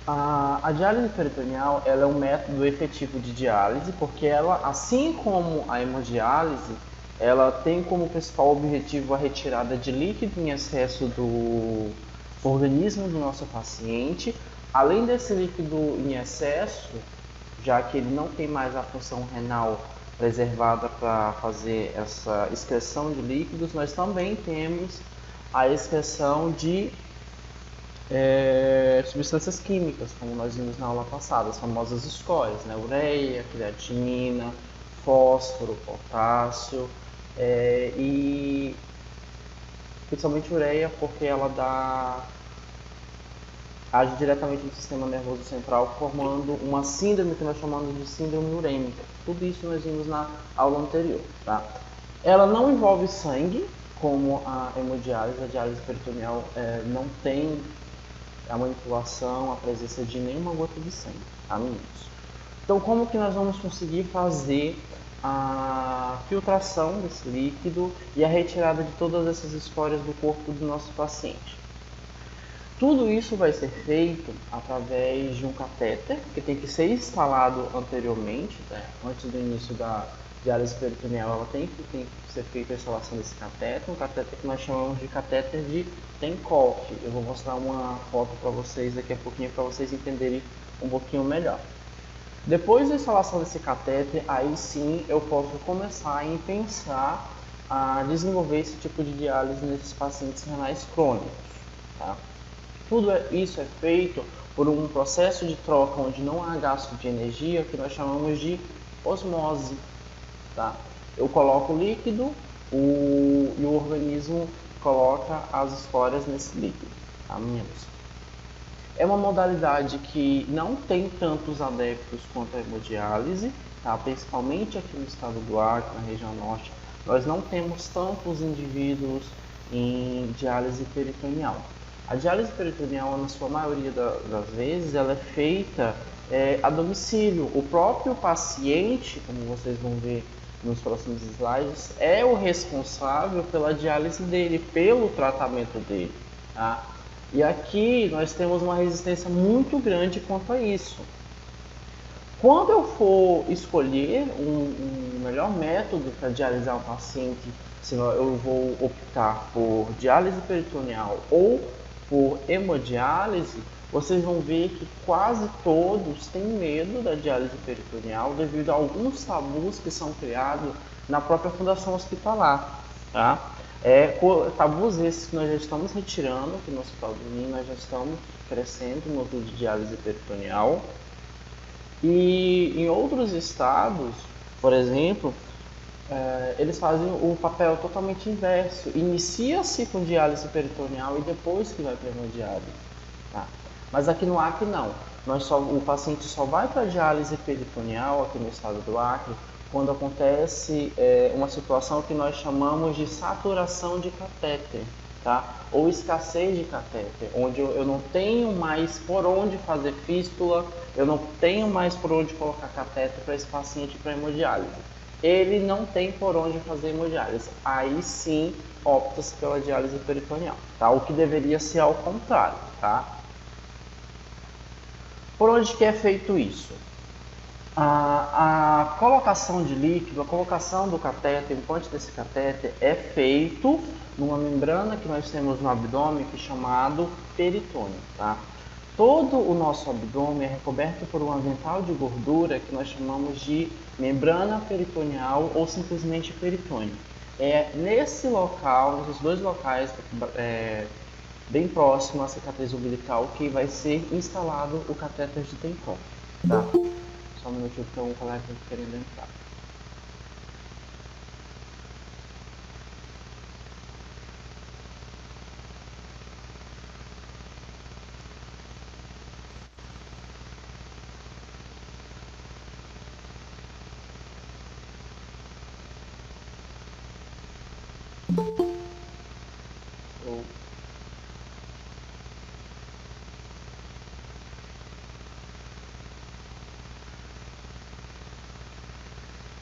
A diálise peritoneal ela é um método efetivo de diálise porque ela, assim como a hemodiálise, ela tem como principal objetivo a retirada de líquido em excesso do organismo do nosso paciente. Além desse líquido em excesso, já que ele não tem mais a função renal preservada para fazer essa excreção de líquidos, nós também temos a excreção de substâncias químicas, como nós vimos na aula passada, as famosas escórias, né? Ureia, creatina, fósforo, potássio e principalmente ureia porque ela age diretamente no sistema nervoso central, formando uma síndrome que nós chamamos de síndrome urêmica. Tudo isso nós vimos na aula anterior. Tá? Ela não envolve sangue, como a hemodiálise, a diálise peritoneal não tem a manipulação, a presença de nenhuma gota de sangue, tá, meninos? Então, como que nós vamos conseguir fazer a filtração desse líquido e a retirada de todas essas escórias do corpo do nosso paciente? Tudo isso vai ser feito através de um catéter que tem que ser instalado anteriormente, né? Antes do início da diálise peritoneal, ela tem que ser feita a instalação desse catéter, um catéter que nós chamamos de catéter de Tenkopf. Eu vou mostrar uma foto para vocês daqui a pouquinho para vocês entenderem um pouquinho melhor. Depois da instalação desse catéter, aí sim eu posso começar a pensar a desenvolver esse tipo de diálise nesses pacientes renais crônicos. Tá? Tudo isso é feito por um processo de troca onde não há gasto de energia, que nós chamamos de osmose. Tá? Eu coloco o líquido e o organismo coloca as escórias nesse líquido. Tá, meninos? É uma modalidade que não tem tantos adeptos quanto a hemodiálise, tá? Principalmente aqui no estado do Acre, na região norte, nós não temos tantos indivíduos em diálise peritoneal. A diálise peritoneal, na sua maioria das vezes, ela é feita a domicílio. O próprio paciente, como vocês vão ver nos próximos slides, é o responsável pela diálise dele, pelo tratamento dele. Tá? E aqui nós temos uma resistência muito grande quanto a isso. Quando eu for escolher um melhor método para dialisar um paciente, se eu vou optar por diálise peritoneal ou por hemodiálise, vocês vão ver que quase todos têm medo da diálise peritoneal devido a alguns tabus que são criados na própria fundação hospitalar. Tá? Tabus esses que nós já estamos retirando aqui no Hospital do Ninho, nós já estamos crescendo no uso de diálise peritoneal. E em outros estados, por exemplo, eles fazem o papel totalmente inverso. Inicia-se com diálise peritoneal e depois que vai para a hemodiálise. Tá? Mas aqui no Acre não. O paciente só vai para a diálise peritoneal aqui no estado do Acre quando acontece uma situação que nós chamamos de saturação de catéter, tá? Ou escassez de catéter, onde eu não tenho mais por onde fazer fístula, eu não tenho mais por onde colocar catéter para esse paciente para hemodiálise. Ele não tem por onde fazer hemodiálise. Aí sim opta-se pela diálise peritoneal, tá? O que deveria ser ao contrário, tá? Por onde que é feito isso? A colocação de líquido, a colocação do catéter, o implante desse catéter é feito numa membrana que nós temos no abdômen que é chamado peritônio, tá? Todo o nosso abdômen é recoberto por um avental de gordura que nós chamamos de membrana peritoneal ou simplesmente peritônio. É nesse local, nesses dois locais, bem próximo à cicatriz umbilical, que vai ser instalado o catéter de Tenkopf, tá? Só um minutinho que tem um colega querendo entrar.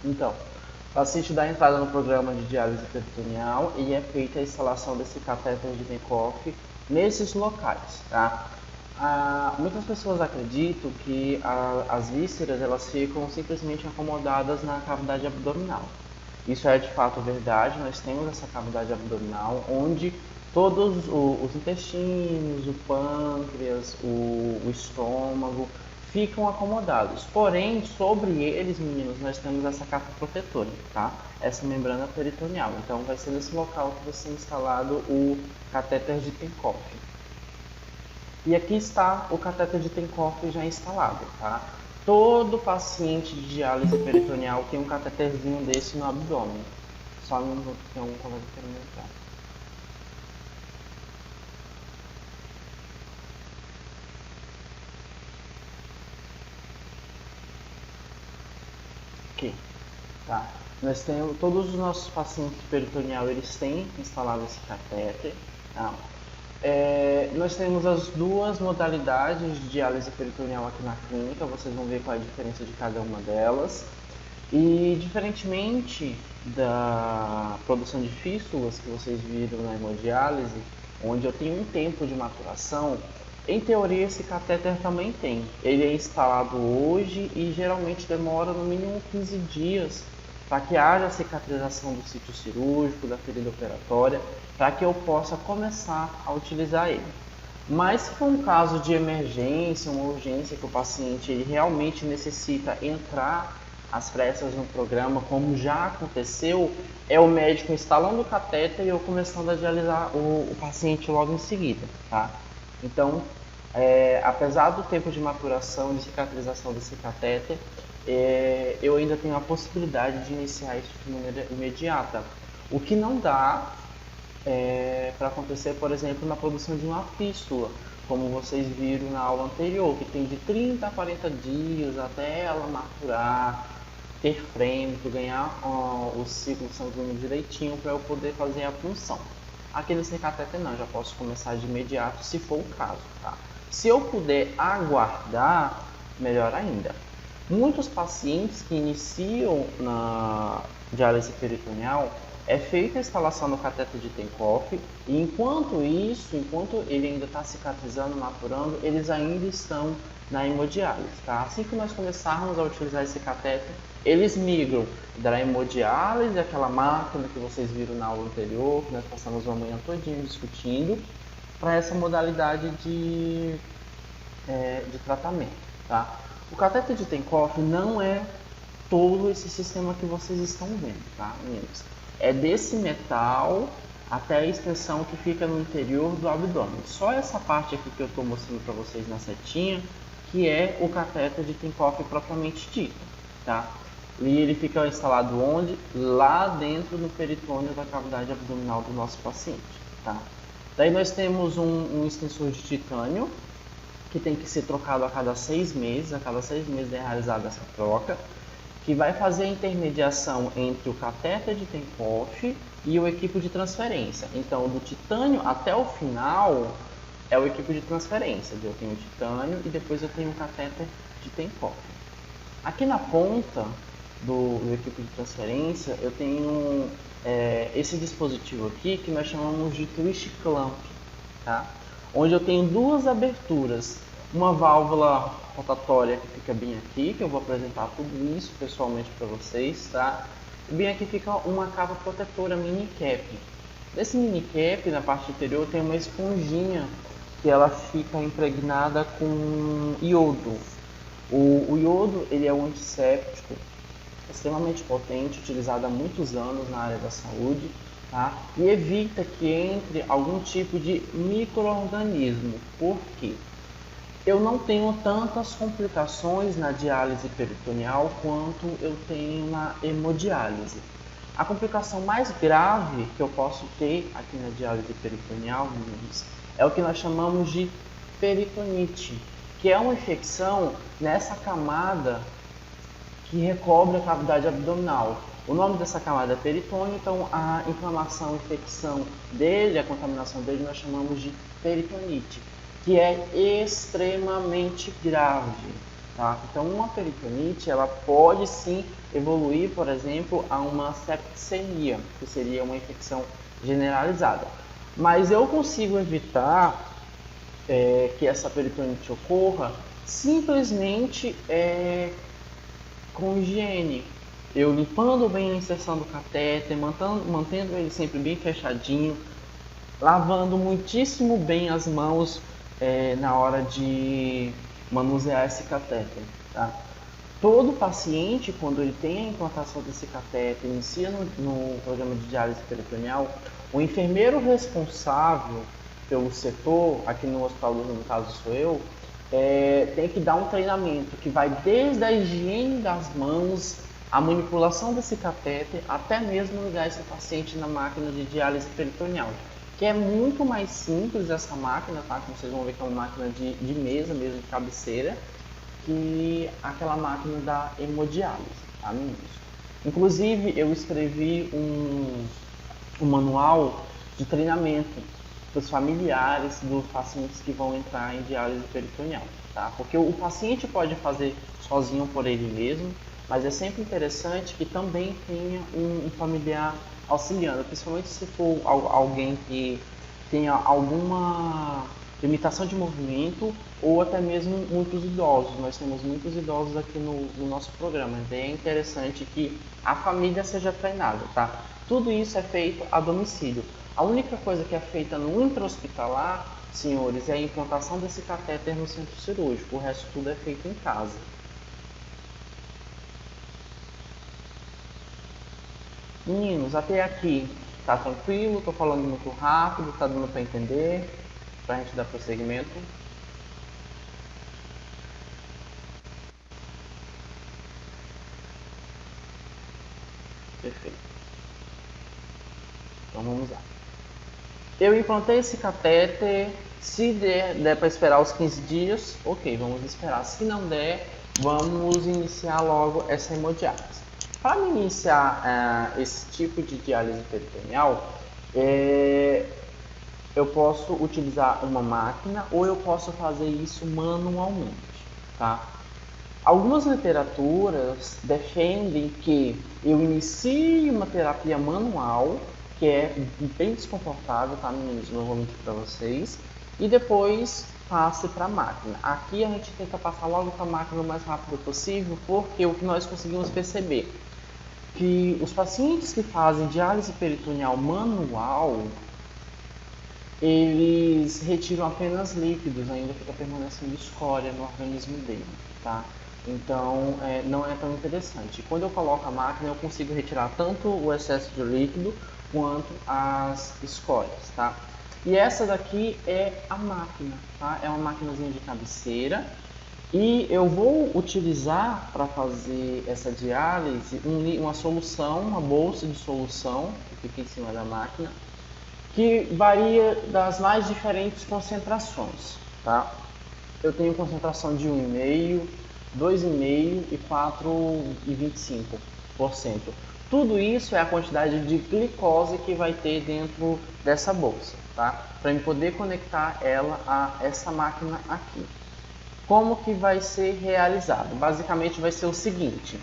Então, o paciente dá entrada no programa de diálise peritoneal e é feita a instalação desse catéter de Tenkopf nesses locais, tá? Muitas pessoas acreditam que as vísceras elas ficam simplesmente acomodadas na cavidade abdominal. Isso é de fato verdade, nós temos essa cavidade abdominal onde todos os intestinos, o pâncreas, o estômago ficam acomodados. Porém, sobre eles, meninos, nós temos essa capa protetora, tá? Essa membrana peritoneal. Então, vai ser nesse local que vai ser instalado o catéter de Tenkopf. E aqui está o catéter de Tenkopf já instalado, tá? Todo paciente de diálise peritoneal tem um cateterzinho desse no abdômen. Só um minuto que tem um colega querendo entrar. Aqui, tá? Nós temos todos os nossos pacientes peritoneal, eles têm instalado esse catéter, tá? Nós temos as duas modalidades de diálise peritoneal aqui na clínica, vocês vão ver qual é a diferença de cada uma delas. E diferentemente da produção de fístulas que vocês viram na hemodiálise, onde eu tenho um tempo de maturação, em teoria esse catéter também tem. Ele é instalado hoje e geralmente demora no mínimo 15 dias para que haja a cicatrização do sítio cirúrgico, da ferida operatória, para que eu possa começar a utilizar ele. Mas se for um caso de emergência, uma urgência que o paciente ele realmente necessita entrar às pressas no programa, como já aconteceu, é o médico instalando o catéter e eu começando a dialisar o paciente logo em seguida, tá? Então, apesar do tempo de maturação, de cicatrização desse catéter, eu ainda tenho a possibilidade de iniciar isso de maneira imediata. O que não dá para acontecer, por exemplo, na produção de uma fístula, como vocês viram na aula anterior, que tem de 30 a 40 dias até ela maturar, ter frêmito, ganhar o ciclo sanguíneo direitinho para eu poder fazer a punção. Aqui nesse catéter não, já posso começar de imediato se for o caso, tá? Se eu puder aguardar, melhor ainda. Muitos pacientes que iniciam na diálise peritoneal, é feita a instalação no catéter de Tenkopf e enquanto ele ainda está cicatrizando, maturando, eles ainda estão na hemodiálise, tá? Assim que nós começarmos a utilizar esse catéter, eles migram da hemodiálise, aquela máquina que vocês viram na aula anterior, que nós passamos uma manhã todinha discutindo, para essa modalidade de tratamento, tá? O catéter de Tenkopf não é todo esse sistema que vocês estão vendo, tá, meninos? É desse metal até a extensão que fica no interior do abdômen. Só essa parte aqui que eu estou mostrando para vocês na setinha, que é o catéter de Tenkopf propriamente dito, tá? E ele fica instalado onde? Lá dentro do peritônio da cavidade abdominal do nosso paciente, tá? Daí nós temos um extensor de titânio, que tem que ser trocado a cada 6 meses, é realizada essa troca, que vai fazer a intermediação entre o catéter de Tenkopf e o equipo de transferência. Então, do titânio até o final é o equipo de transferência. Eu tenho o titânio e depois eu tenho o catéter de Tenkopf. Aqui na ponta do equipo de transferência, eu tenho esse dispositivo aqui que nós chamamos de twist clamp, tá? Onde eu tenho duas aberturas, uma válvula rotatória que fica bem aqui, que eu vou apresentar tudo isso pessoalmente para vocês, tá? E bem aqui fica uma capa protetora mini cap. Nesse mini cap, na parte inferior, tem uma esponjinha que ela fica impregnada com iodo. O iodo ele é um antisséptico extremamente potente, utilizado há muitos anos na área da saúde, tá? E evita que entre algum tipo de micro-organismo. Por quê? Eu não tenho tantas complicações na diálise peritoneal quanto eu tenho na hemodiálise. A complicação mais grave que eu posso ter aqui na diálise peritoneal, meninos, é o que nós chamamos de peritonite, que é uma infecção nessa camada que recobre a cavidade abdominal. O nome dessa camada é peritônio, então a inflamação, a infecção dele, a contaminação dele, nós chamamos de peritonite, que é extremamente grave, tá? Então uma peritonite, ela pode sim evoluir, por exemplo, a uma septicemia, que seria uma infecção generalizada. Mas eu consigo evitar que essa peritonite ocorra simplesmente com higiene. Eu limpando bem a inserção do catéter, mantendo ele sempre bem fechadinho, lavando muitíssimo bem as mãos na hora de manusear esse catéter. Tá? Todo paciente, quando ele tem a implantação desse catéter, inicia no programa de diálise peritoneal, o enfermeiro responsável pelo setor, aqui no Hospital do Rio, no caso sou eu, tem que dar um treinamento que vai desde a higiene das mãos, a manipulação desse catéter, até mesmo ligar esse paciente na máquina de diálise peritoneal, que é muito mais simples essa máquina, tá? Como vocês vão ver que é uma máquina de mesa mesmo, de cabeceira, que aquela máquina da hemodiálise, tá, meninos? Inclusive, eu escrevi um manual de treinamento para os familiares dos pacientes que vão entrar em diálise peritoneal, tá? Porque o paciente pode fazer sozinho por ele mesmo, mas é sempre interessante que também tenha um familiar auxiliando, principalmente se for alguém que tenha alguma limitação de movimento ou até mesmo muitos idosos. Nós temos muitos idosos aqui no nosso programa, então é interessante que a família seja treinada, tá? Tudo isso é feito a domicílio. A única coisa que é feita no intra-hospitalar, senhores, é a implantação desse catéter no centro cirúrgico. O resto tudo é feito em casa. Meninos, até aqui tá tranquilo? Tô falando muito rápido, tá dando para entender? Pra gente dar prosseguimento. Perfeito. Então vamos lá. Eu implantei esse catéter, se der para esperar os 15 dias, ok, vamos esperar. Se não der, vamos iniciar logo essa hemodiálise. Para iniciar esse tipo de diálise peritoneal, eu posso utilizar uma máquina ou eu posso fazer isso manualmente, tá? Algumas literaturas defendem que eu inicie uma terapia manual, que é bem desconfortável, tá, meninos? Não vou mentir para vocês, e depois passe para a máquina. Aqui a gente tenta passar logo para a máquina o mais rápido possível, porque o que nós conseguimos perceber que os pacientes que fazem diálise peritoneal manual, eles retiram apenas líquidos, ainda fica permanecendo escória no organismo dele, tá? Então não é tão interessante. Quando eu coloco a máquina, eu consigo retirar tanto o excesso de líquido quanto as escórias, tá? E essa daqui é a máquina, tá? É uma maquinazinha de cabeceira. E eu vou utilizar para fazer essa diálise uma solução, uma bolsa de solução que fica em cima da máquina, que varia das mais diferentes concentrações, tá? Eu tenho concentração de 1,5, 2,5 e 4,25%. Tudo isso é a quantidade de glicose que vai ter dentro dessa bolsa, tá? Para eu poder conectar ela a essa máquina aqui. Como que vai ser realizado? Basicamente vai ser o seguinte.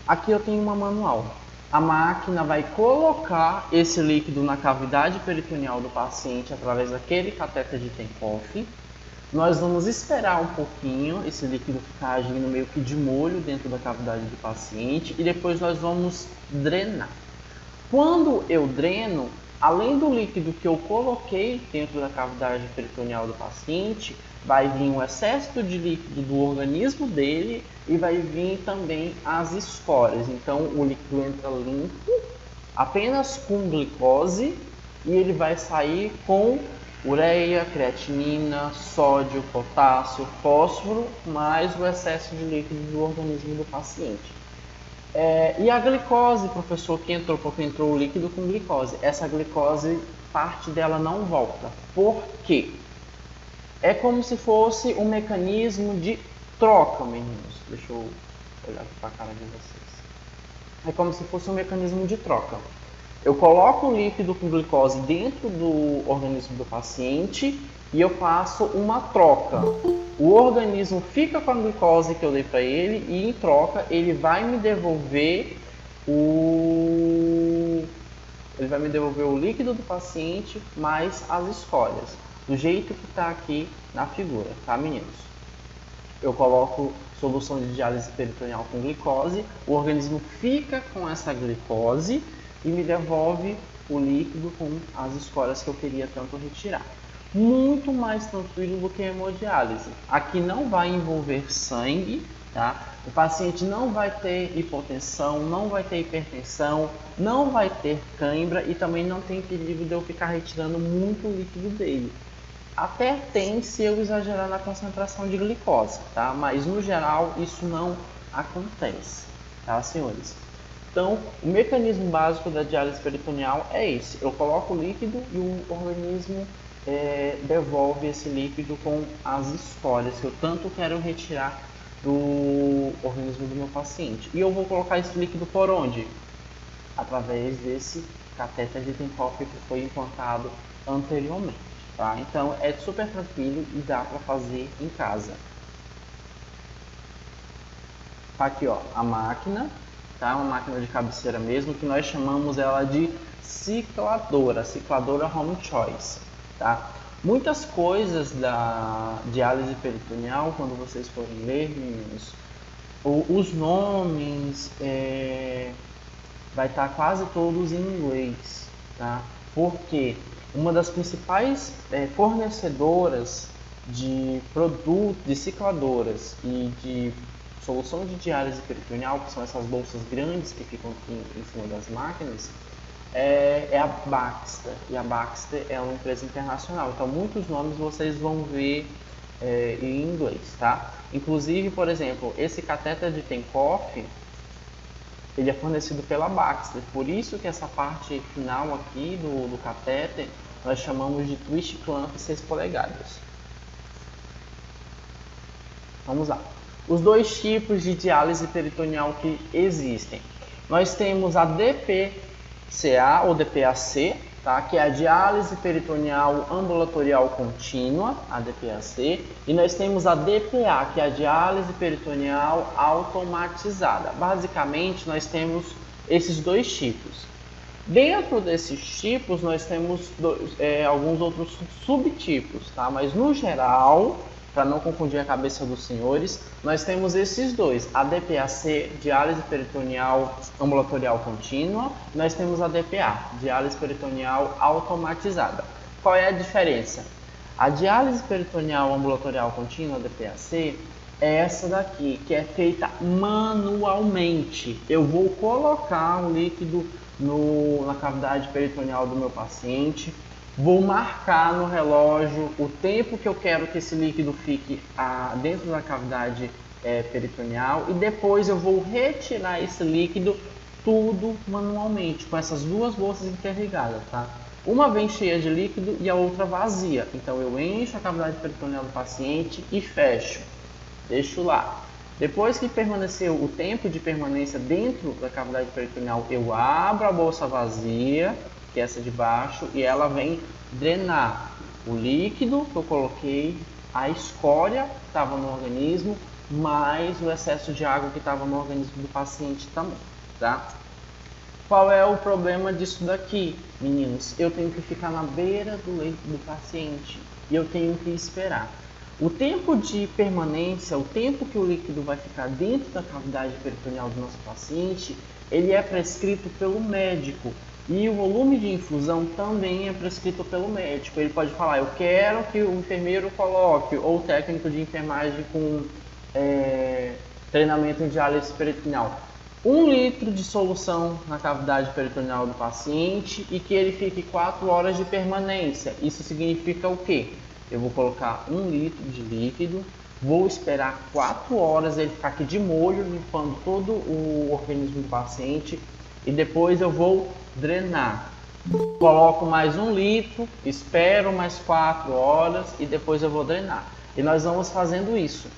Aqui eu tenho uma manual. A máquina vai colocar esse líquido na cavidade peritoneal do paciente através daquele catéter de Tencoff. Nós vamos esperar um pouquinho esse líquido ficar agindo meio que de molho dentro da cavidade do paciente e depois nós vamos drenar. Quando eu dreno, além do líquido que eu coloquei dentro da cavidade peritoneal do paciente, vai vir um excesso de líquido do organismo dele e vai vir também as escórias. Então o líquido entra limpo, apenas com glicose, e ele vai sair com ureia, creatinina, sódio, potássio, fósforo, mais o excesso de líquido do organismo do paciente. E a glicose, professor, que entrou, porque entrou o líquido com glicose. Essa glicose, parte dela não volta. Por quê? É como se fosse um mecanismo de troca, meninos. Deixa eu olhar aqui para a cara de vocês. É como se fosse um mecanismo de troca. Eu coloco o líquido com glicose dentro do organismo do paciente e eu faço uma troca. O organismo fica com a glicose que eu dei para ele e em troca ele vai me devolver o líquido do paciente mais as escórias. do jeito que está aqui na figura, tá, meninos? Eu coloco solução de diálise peritoneal com glicose, o organismo fica com essa glicose e me devolve o líquido com as escórias que eu queria tanto retirar. Muito mais tranquilo do que a hemodiálise. Aqui não vai envolver sangue, tá? O paciente não vai ter hipotensão, não vai ter hipertensão, não vai ter cãibra e também não tem perigo de eu ficar retirando muito líquido dele. Até tem se eu exagerar na concentração de glicose, tá? Mas no geral isso não acontece, tá, senhores? Então, o mecanismo básico da diálise peritoneal é esse. Eu coloco o líquido e o organismo devolve esse líquido com as escórias que eu tanto quero retirar do organismo do meu paciente. E eu vou colocar esse líquido por onde? Através desse catéter de Tinkoff que foi implantado anteriormente. Tá? Então é super tranquilo e dá para fazer em casa. Tá aqui, ó, a máquina, tá? Uma máquina de cabeceira mesmo, que nós chamamos ela de cicladora Home Choice, tá? Muitas coisas da diálise peritoneal, quando vocês forem ler, meninos, os nomes vai estar quase todos em inglês, tá? Porque uma das principais fornecedoras de produtos, de cicladoras e de solução de diálise peritoneal, que são essas bolsas grandes que ficam aqui em cima das máquinas, é a Baxter. E a Baxter é uma empresa internacional, então muitos nomes vocês vão ver em inglês, tá? Inclusive, por exemplo, esse catéter de Tinkoff, ele é fornecido pela Baxter, por isso que essa parte final aqui do catéter nós chamamos de twist clamp 6 polegadas. Vamos lá. Os dois tipos de diálise peritoneal que existem. Nós temos a DPCA ou DPAC, tá? Que é a diálise peritoneal ambulatorial contínua, a DPAC, e nós temos a DPA, que é a diálise peritoneal automatizada. Basicamente, nós temos esses dois tipos. Dentro desses tipos, nós temos alguns outros subtipos, tá? Mas no geral, para não confundir a cabeça dos senhores, nós temos esses dois, a DPAC, diálise peritoneal ambulatorial contínua, nós temos a DPA, diálise peritoneal automatizada. Qual é a diferença? A diálise peritoneal ambulatorial contínua, a DPAC, é essa daqui, que é feita manualmente. Eu vou colocar o líquido na cavidade peritoneal do meu paciente, vou marcar no relógio o tempo que eu quero que esse líquido fique dentro da cavidade peritoneal e depois eu vou retirar esse líquido tudo manualmente, com essas duas bolsas interligadas, tá? Uma vem cheia de líquido e a outra vazia. Então eu encho a cavidade peritoneal do paciente e fecho, deixo lá. Depois que permaneceu o tempo de permanência dentro da cavidade peritoneal, eu abro a bolsa vazia, que é essa de baixo, e ela vem drenar o líquido que eu coloquei, a escória que estava no organismo, mais o excesso de água que estava no organismo do paciente também, tá? Qual é o problema disso daqui, meninos? Eu tenho que ficar na beira do leito do paciente e eu tenho que esperar. O tempo de permanência, o tempo que o líquido vai ficar dentro da cavidade peritoneal do nosso paciente, ele é prescrito pelo médico. E o volume de infusão também é prescrito pelo médico. Ele pode falar, eu quero que o enfermeiro coloque, ou o técnico de enfermagem com treinamento em diálise peritoneal, 1 litro de solução na cavidade peritoneal do paciente e que ele fique 4 horas de permanência. Isso significa o quê? Eu vou colocar 1 litro de líquido, vou esperar 4 horas ele ficar aqui de molho, limpando todo o organismo do paciente e depois eu vou drenar. Coloco mais 1 litro, espero mais 4 horas e depois eu vou drenar. E nós vamos fazendo isso.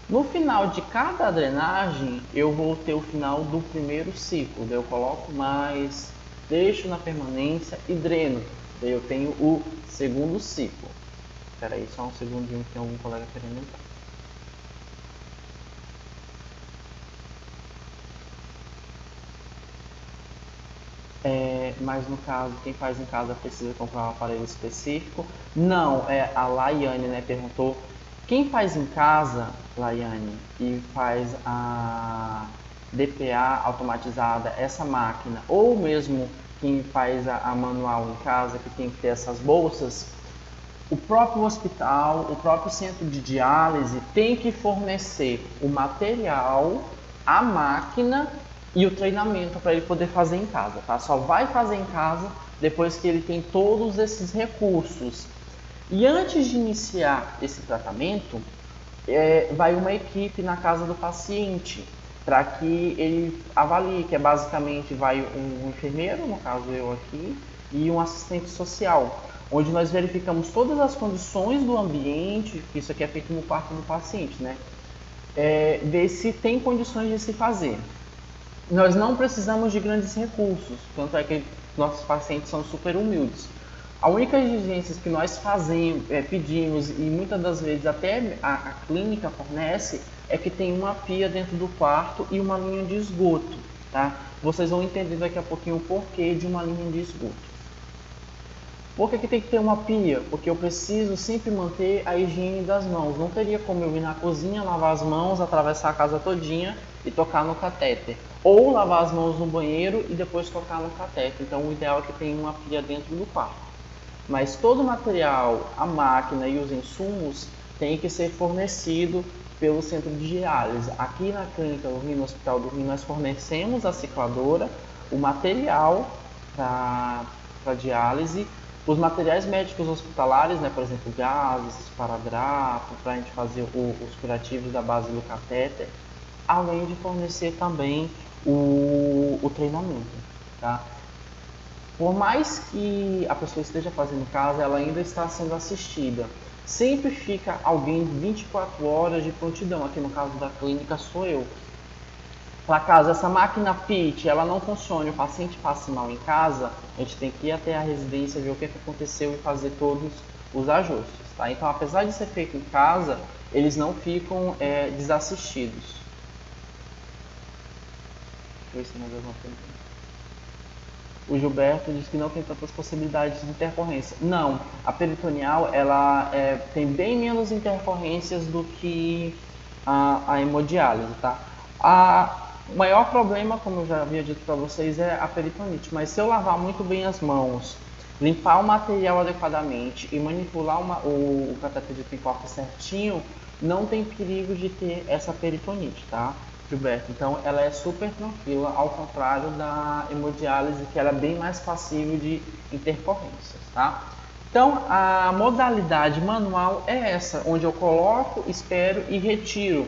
No final de cada drenagem, eu vou ter o final do primeiro ciclo. Daí eu coloco mais, deixo na permanência e dreno. Daí eu tenho o segundo ciclo. Espera aí, só um segundinho que tem algum colega querendo entrar. mas no caso, quem faz em casa precisa comprar um aparelho específico. Não, a Laiane, né, perguntou, quem faz em casa, Laiane, e faz a DPA automatizada, essa máquina, ou mesmo quem faz a manual em casa, que tem que ter essas bolsas, o próprio hospital, o próprio centro de diálise tem que fornecer o material, a máquina e o treinamento para ele poder fazer em casa, tá? Só vai fazer em casa depois que ele tem todos esses recursos. E antes de iniciar esse tratamento, vai uma equipe na casa do paciente para que ele avalie, que basicamente vai um enfermeiro, no caso eu aqui, e um assistente social, onde nós verificamos todas as condições do ambiente, que isso aqui é feito no quarto do paciente, né? Ver se tem condições de se fazer. Nós não precisamos de grandes recursos, tanto é que nossos pacientes são super humildes. A única exigência que nós fazemos, pedimos e muitas das vezes até a clínica fornece é que tem uma pia dentro do quarto e uma linha de esgoto, tá? Vocês vão entender daqui a pouquinho o porquê de uma linha de esgoto. Por que tem que ter uma pia? Porque eu preciso sempre manter a higiene das mãos. Não teria como eu ir na cozinha, lavar as mãos, atravessar a casa todinha e tocar no catéter. Ou lavar as mãos no banheiro e depois tocar no catéter. Então o ideal é que tenha uma pia dentro do quarto. Mas todo o material, a máquina e os insumos tem que ser fornecido pelo centro de diálise. Aqui na clínica do Rio, no Hospital do Rio, nós fornecemos a cicladora, o material para diálise, os materiais médicos hospitalares, né, por exemplo, gases, esparadrapo, para a gente fazer os curativos da base do catéter, além de fornecer também o treinamento, tá? Por mais que a pessoa esteja fazendo em casa, ela ainda está sendo assistida. Sempre fica alguém 24 horas de prontidão, aqui no caso da clínica sou eu. Para caso essa máquina PIT ela não funcione, o paciente passe mal em casa, a gente tem que ir até a residência, ver o que aconteceu e fazer todos os ajustes. Tá? Então, apesar de ser feito em casa, eles não ficam desassistidos. Deixa eu ver se tem mais alguma pergunta. O Gilberto diz que não tem tantas possibilidades de intercorrência. Não, a peritoneal ela tem bem menos intercorrências do que a hemodiálise, tá? O maior problema, como eu já havia dito para vocês, é a peritonite, mas se eu lavar muito bem as mãos, limpar o material adequadamente e manipular o cateter de Pincoff certinho, não tem perigo de ter essa peritonite, tá, Gilberto? Então ela é super tranquila, ao contrário da hemodiálise, que ela é bem mais passível de intercorrências, tá? Então a modalidade manual é essa, onde eu coloco, espero e retiro.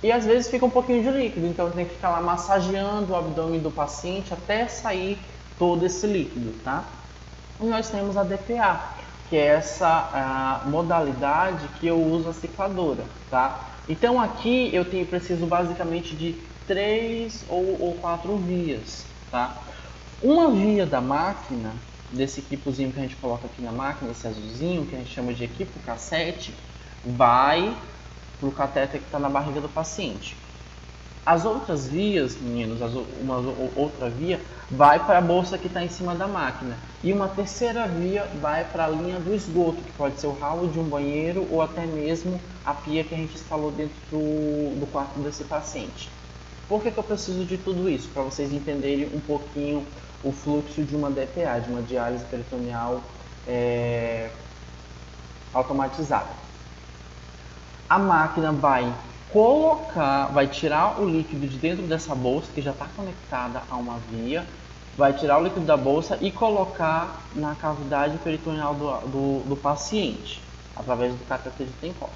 E às vezes fica um pouquinho de líquido, então eu tenho que ficar lá massageando o abdômen do paciente até sair todo esse líquido, tá? E nós temos a DPA, que é essa modalidade que eu uso a cicladora, tá? Então aqui eu preciso basicamente de 3 ou 4 vias, tá? Uma via da máquina, desse equipozinho que a gente coloca aqui na máquina, esse azulzinho, que a gente chama de equipo cassete, vai para o catéter que está na barriga do paciente. As outras vias, meninos, uma outra via vai para a bolsa que está em cima da máquina. E uma terceira via vai para a linha do esgoto, que pode ser o ralo de um banheiro ou até mesmo a pia que a gente instalou dentro do quarto desse paciente. Por que eu preciso de tudo isso? Para vocês entenderem um pouquinho o fluxo de uma DPA, de uma diálise peritoneal automatizada. A máquina vai tirar o líquido de dentro dessa bolsa que já está conectada a uma via, vai tirar o líquido da bolsa e colocar na cavidade peritoneal do paciente, através do cateter de Tinkoff.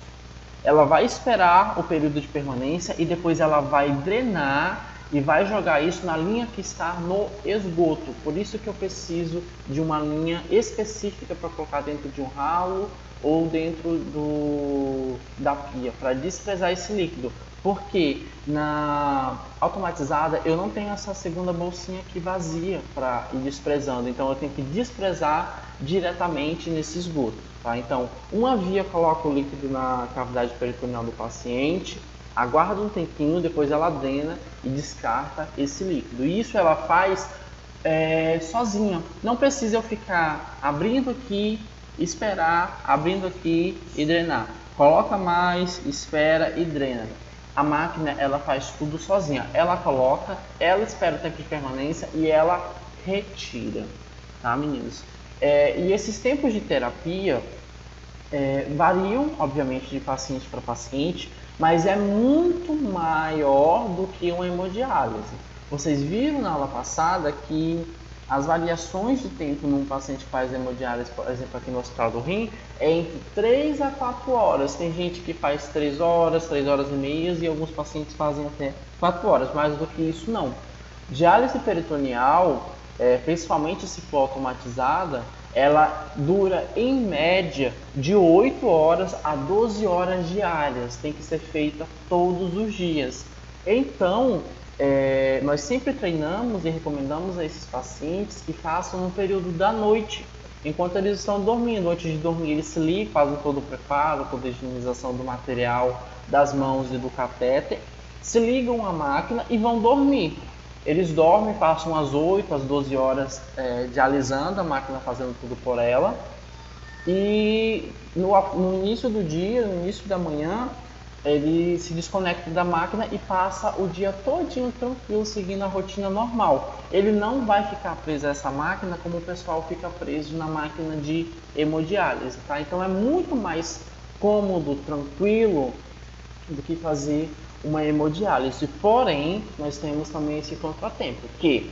Ela vai esperar o período de permanência e depois ela vai drenar e vai jogar isso na linha que está no esgoto. Por isso que eu preciso de uma linha específica para colocar dentro de um ralo ou dentro da pia, para desprezar esse líquido. Porque na automatizada eu não tenho essa segunda bolsinha aqui vazia para ir desprezando, então eu tenho que desprezar diretamente nesse esgoto. Tá? Então, uma via coloca o líquido na cavidade peritoneal do paciente, aguarda um tempinho, depois ela drena e descarta esse líquido. E isso ela faz sozinha. Não precisa eu ficar abrindo aqui, esperar, abrindo aqui e drenar. Coloca mais, espera e drena. A máquina, ela faz tudo sozinha. Ela coloca, ela espera o tempo de permanência e ela retira, tá, meninos? E esses tempos de terapia variam, obviamente, de paciente para paciente, mas é muito maior do que uma hemodiálise. Vocês viram na aula passada que as variações de tempo num paciente que faz hemodiálise, por exemplo, aqui no Hospital do Rim, é entre 3 a 4 horas. Tem gente que faz 3 horas, 3 horas e meia, e alguns pacientes fazem até 4 horas, mais do que isso não. Diálise peritoneal, principalmente se for automatizada, ela dura em média de 8 horas a 12 horas diárias, tem que ser feita todos os dias. Então, nós sempre treinamos e recomendamos a esses pacientes que façam no período da noite, enquanto eles estão dormindo. Antes de dormir, eles se ligam, fazem todo o preparo, toda a higienização do material, das mãos e do catéter, se ligam à máquina e vão dormir. Eles dormem, passam as 8 às 12 horas dialisando, a máquina fazendo tudo por ela. E no início do dia, no início da manhã, ele se desconecta da máquina e passa o dia todinho tranquilo, seguindo a rotina normal. Ele não vai ficar preso a essa máquina como o pessoal fica preso na máquina de hemodiálise, tá? Então é muito mais cômodo, tranquilo, do que fazer uma hemodiálise. Porém, nós temos também esse contratempo, que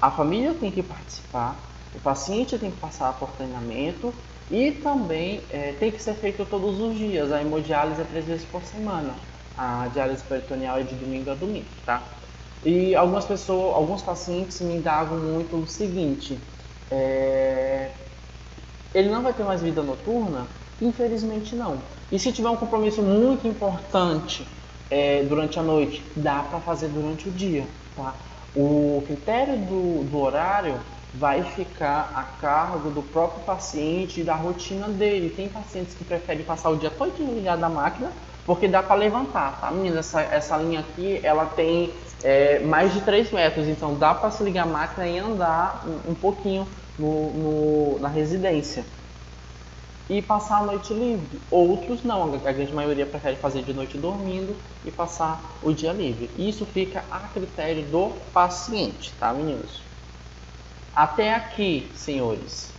a família tem que participar, o paciente tem que passar por treinamento e também tem que ser feito todos os dias. A hemodiálise é 3 vezes por semana, a diálise peritoneal é de domingo a domingo, tá? E algumas pessoas, alguns pacientes me indagam muito o seguinte: ele não vai ter mais vida noturna? Infelizmente não. E se tiver um compromisso muito importante durante a noite, dá para fazer durante o dia, tá? O critério do horário vai ficar a cargo do próprio paciente e da rotina dele. Tem pacientes que preferem passar o dia todo ligado à máquina, porque dá para levantar, tá, meninas? Essa linha aqui, ela tem mais de 3 metros, então dá para se ligar à máquina e andar um pouquinho na residência e passar a noite livre. Outros não, a grande maioria prefere fazer de noite dormindo e passar o dia livre. Isso fica a critério do paciente, tá, meninos? Até aqui, senhores.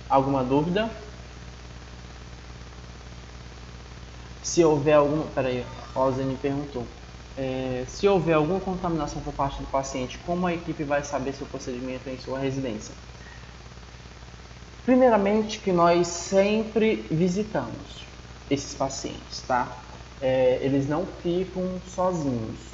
Alguma dúvida? Se houver algum... Peraí, a Zene perguntou. Se houver alguma contaminação por parte do paciente, como a equipe vai saber se o procedimento é em sua residência? Primeiramente, que nós sempre visitamos esses pacientes, tá? Eles não ficam sozinhos.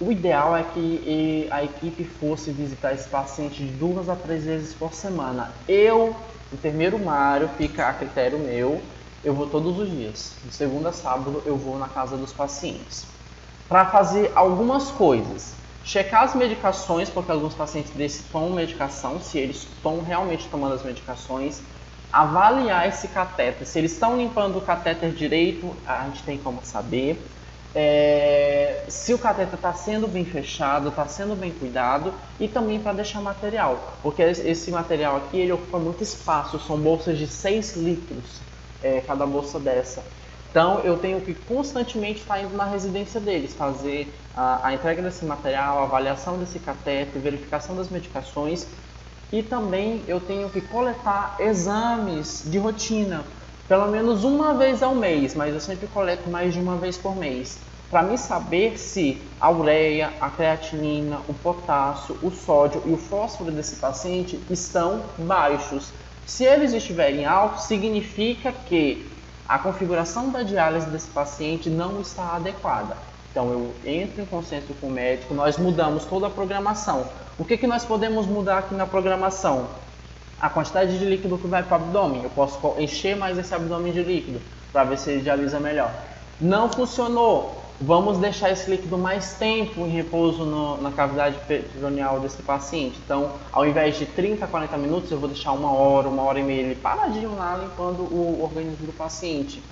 O ideal é que a equipe fosse visitar esse paciente de 2 a 3 vezes por semana. Eu, enfermeiro Mário, fica a critério meu, eu vou todos os dias. De segunda a sábado eu vou na casa dos pacientes para fazer algumas coisas. Checar as medicações, porque alguns pacientes desses tomam medicação, se eles estão realmente tomando as medicações. Avaliar esse catéter, se eles estão limpando o catéter direito, a gente tem como saber. Se o catéter está sendo bem fechado, está sendo bem cuidado, e também para deixar material, porque esse material aqui ele ocupa muito espaço, são bolsas de 6 litros cada bolsa dessa. Então eu tenho que constantemente estar indo na residência deles, fazer a entrega desse material, a avaliação desse catéter, verificação das medicações, e também eu tenho que coletar exames de rotina, pelo menos uma vez ao mês, mas eu sempre coleto mais de uma vez por mês, para me saber se a ureia, a creatinina, o potássio, o sódio e o fósforo desse paciente estão baixos. Se eles estiverem altos, significa que a configuração da diálise desse paciente não está adequada. Então eu entro em consenso com o médico, nós mudamos toda a programação. O que nós podemos mudar aqui na programação? A quantidade de líquido que vai para o abdômen. Eu posso encher mais esse abdômen de líquido para ver se ele dialisa melhor. Não funcionou. Vamos deixar esse líquido mais tempo em repouso na cavidade peritoneal desse paciente. Então, ao invés de 30 a 40 minutos, eu vou deixar 1 hora, 1h30 ele paradinho lá limpando o organismo do paciente.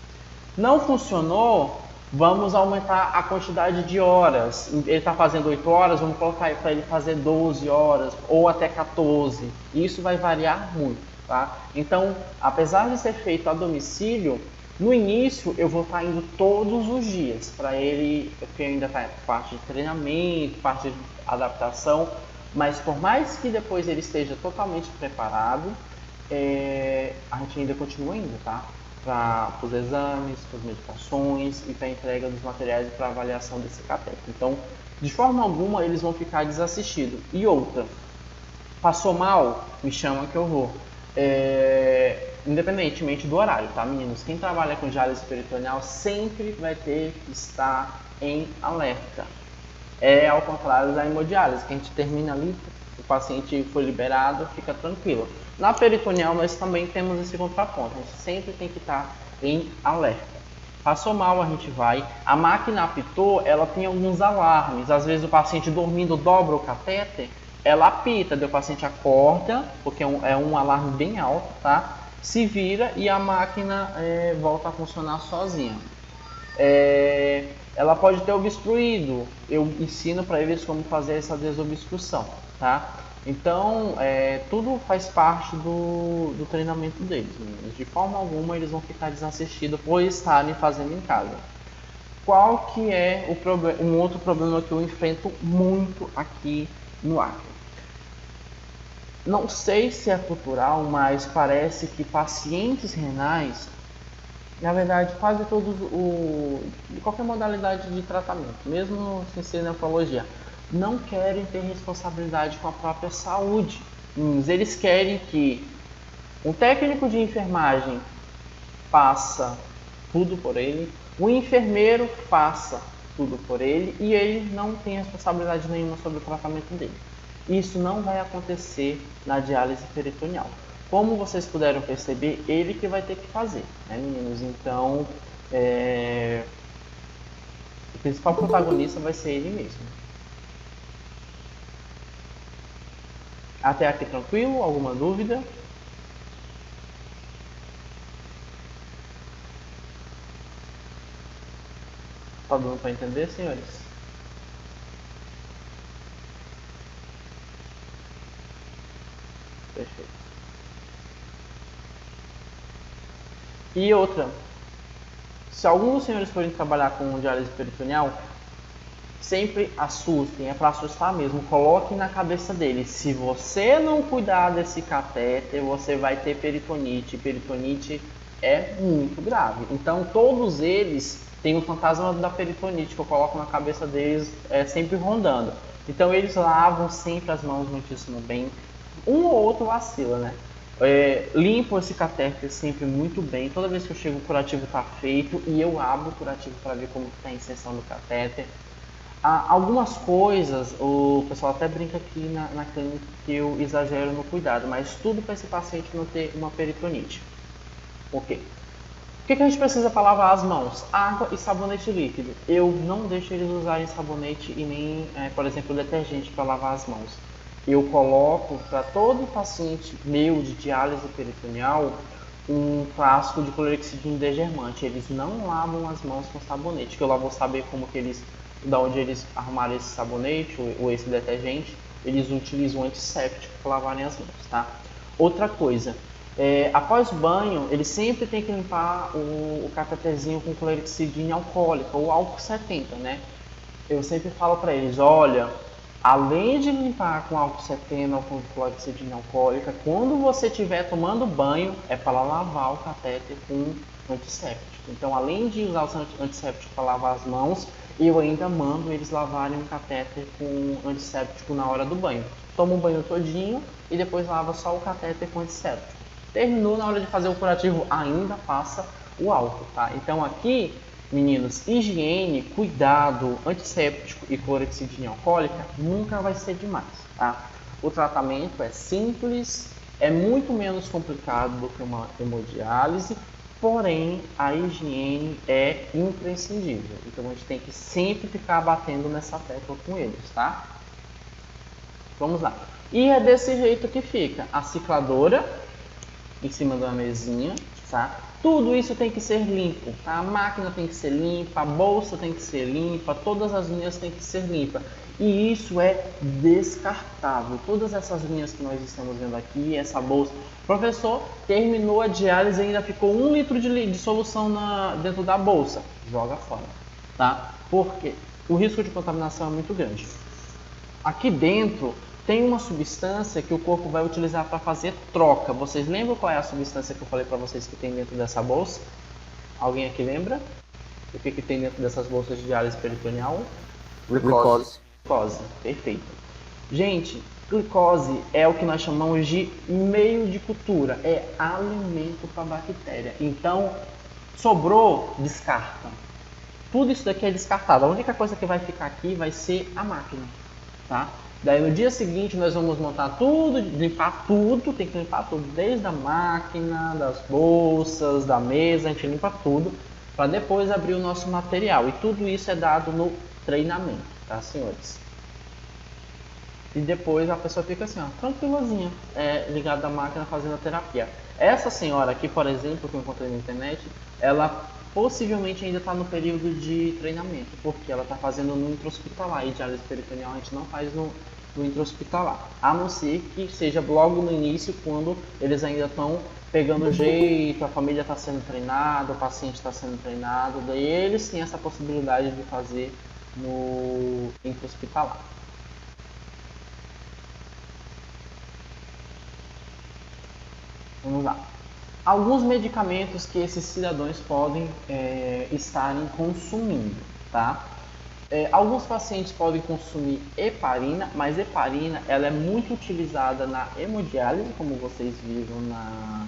Não funcionou, Vamos aumentar a quantidade de horas. Ele está fazendo 8 horas, vamos colocar para ele fazer 12 horas ou até 14. Isso vai variar muito, tá? Então, apesar de ser feito a domicílio, no início eu vou estar indo todos os dias para ele, porque ainda está em parte de treinamento, parte de adaptação, mas por mais que depois ele esteja totalmente preparado, a gente ainda continua indo, tá? Para os exames, para as medicações e para a entrega dos materiais e para a avaliação desse cateter. Então, de forma alguma, eles vão ficar desassistidos. E outra, passou mal, me chama que eu vou. Independentemente do horário, tá, meninos? Quem trabalha com diálise peritoneal sempre vai ter que estar em alerta. Ao contrário da hemodiálise, que a gente termina ali, o paciente foi liberado, fica tranquilo. Na peritoneal nós também temos esse contraponto, a gente sempre tem que estar em alerta. Passou mal, a gente vai. A máquina apitou, ela tem alguns alarmes. Às vezes o paciente dormindo dobra o catéter, ela apita, o paciente acorda, porque é um alarme bem alto, tá? Se vira e a máquina volta a funcionar sozinha. Ela pode ter obstruído, eu ensino para eles como fazer essa desobstrução, tá? Então, tudo faz parte do treinamento deles, meninos. De forma alguma eles vão ficar desassistidos por estarem fazendo em casa. Qual que é um outro problema que eu enfrento muito aqui no Acre? Não sei se é cultural, mas parece que pacientes renais, na verdade, quase todos, de qualquer modalidade de tratamento, mesmo sem ser nefrologia, não querem ter responsabilidade com a própria saúde. Eles querem que um técnico de enfermagem faça tudo por ele, o enfermeiro faça tudo por ele e ele não tem responsabilidade nenhuma sobre o tratamento dele. Isso não vai acontecer na diálise peritoneal. Como vocês puderam perceber, ele que vai ter que fazer, né, meninos? Então, o principal protagonista vai ser ele mesmo. Até aqui tranquilo? Alguma dúvida? Tá dando para entender, senhores? Perfeito. E outra, se algum dos senhores forem trabalhar com diálise peritoneal, sempre assustem, é para assustar mesmo. Coloquem na cabeça deles, se você não cuidar desse catéter, você vai ter peritonite. Peritonite é muito grave. Então todos eles têm o fantasma da peritonite que eu coloco na cabeça deles, sempre rondando. Então eles lavam sempre as mãos muitíssimo bem. Um ou outro vacila, né? Limpo esse catéter sempre muito bem. Toda vez que eu chego, o curativo está feito e eu abro o curativo para ver como está a inserção do catéter. Algumas coisas, o pessoal até brinca aqui na clínica que eu exagero no cuidado, mas tudo para esse paciente não ter uma peritonite. Ok. O que a gente precisa para lavar as mãos? Água e sabonete líquido. Eu não deixo eles usarem sabonete e nem, por exemplo, detergente para lavar as mãos. Eu coloco para todo paciente meu de diálise peritoneal um frasco de clorexidina degermante. Eles não lavam as mãos com sabonete, que eu lá vou saber como que eles, da onde eles arrumaram esse sabonete ou esse detergente. Eles utilizam antisséptico para lavarem as mãos, tá? Outra coisa, após o banho, ele sempre tem que limpar o cateterzinho com clorexidina alcoólica ou álcool 70, né? Eu sempre falo para eles, olha, além de limpar com álcool 70 ou com clorexidina alcoólica, quando você estiver tomando banho, é para lavar o catéter com antisséptico. Então, além de usar o antisséptico para lavar as mãos, eu ainda mando eles lavarem o catéter com antisséptico na hora do banho. Toma um banho todinho e depois lava só o catéter com antisséptico. Terminou, na hora de fazer o curativo, ainda passa o álcool, tá? Então aqui, meninos, higiene, cuidado, antisséptico e clorexidina alcoólica nunca vai ser demais, tá? O tratamento é simples, é muito menos complicado do que uma hemodiálise, porém a higiene é imprescindível. Então a gente tem que sempre ficar batendo nessa tecla com eles, tá? Vamos lá. E é desse jeito que fica a cicladora em cima da mesinha, tá? Tudo isso tem que ser limpo, tá? A máquina tem que ser limpa, a bolsa tem que ser limpa, todas as linhas têm que ser limpas. E isso é descartável. Todas essas linhas que nós estamos vendo aqui, essa bolsa. Professor, terminou a diálise e ainda ficou 1 litro de solução dentro da bolsa. Joga fora, tá? Porque o risco de contaminação é muito grande. Aqui dentro tem uma substância que o corpo vai utilizar para fazer troca. Vocês lembram qual é a substância que eu falei para vocês que tem dentro dessa bolsa? Alguém aqui lembra? O que tem dentro dessas bolsas de diálise peritoneal? Glicose. Glicose, perfeito. Gente, glicose é o que nós chamamos de meio de cultura, é alimento para a bactéria. Então, sobrou, descarta. Tudo isso daqui é descartado. A única coisa que vai ficar aqui vai ser a máquina, tá? Daí no dia seguinte nós vamos montar tudo, limpar tudo, tem que limpar tudo, desde a máquina, das bolsas, da mesa, a gente limpa tudo, para depois abrir o nosso material. E tudo isso é dado no treinamento, tá, senhores? E depois a pessoa fica assim, ó, tranquilazinha, ligada à máquina fazendo a terapia. Essa senhora aqui, por exemplo, que eu encontrei na internet, ela possivelmente ainda está no período de treinamento, porque ela está fazendo no intra-hospitalar, e diálise peritoneal a gente não faz no intra-hospitalar, a não ser que seja logo no início, quando eles ainda estão pegando jeito, a família está sendo treinada, o paciente está sendo treinado, daí eles têm essa possibilidade de fazer no intra-hospitalar. Vamos lá. Alguns medicamentos que esses cidadãos podem estarem consumindo, tá? Alguns pacientes podem consumir heparina, mas heparina ela é muito utilizada na hemodiálise, como vocês viram na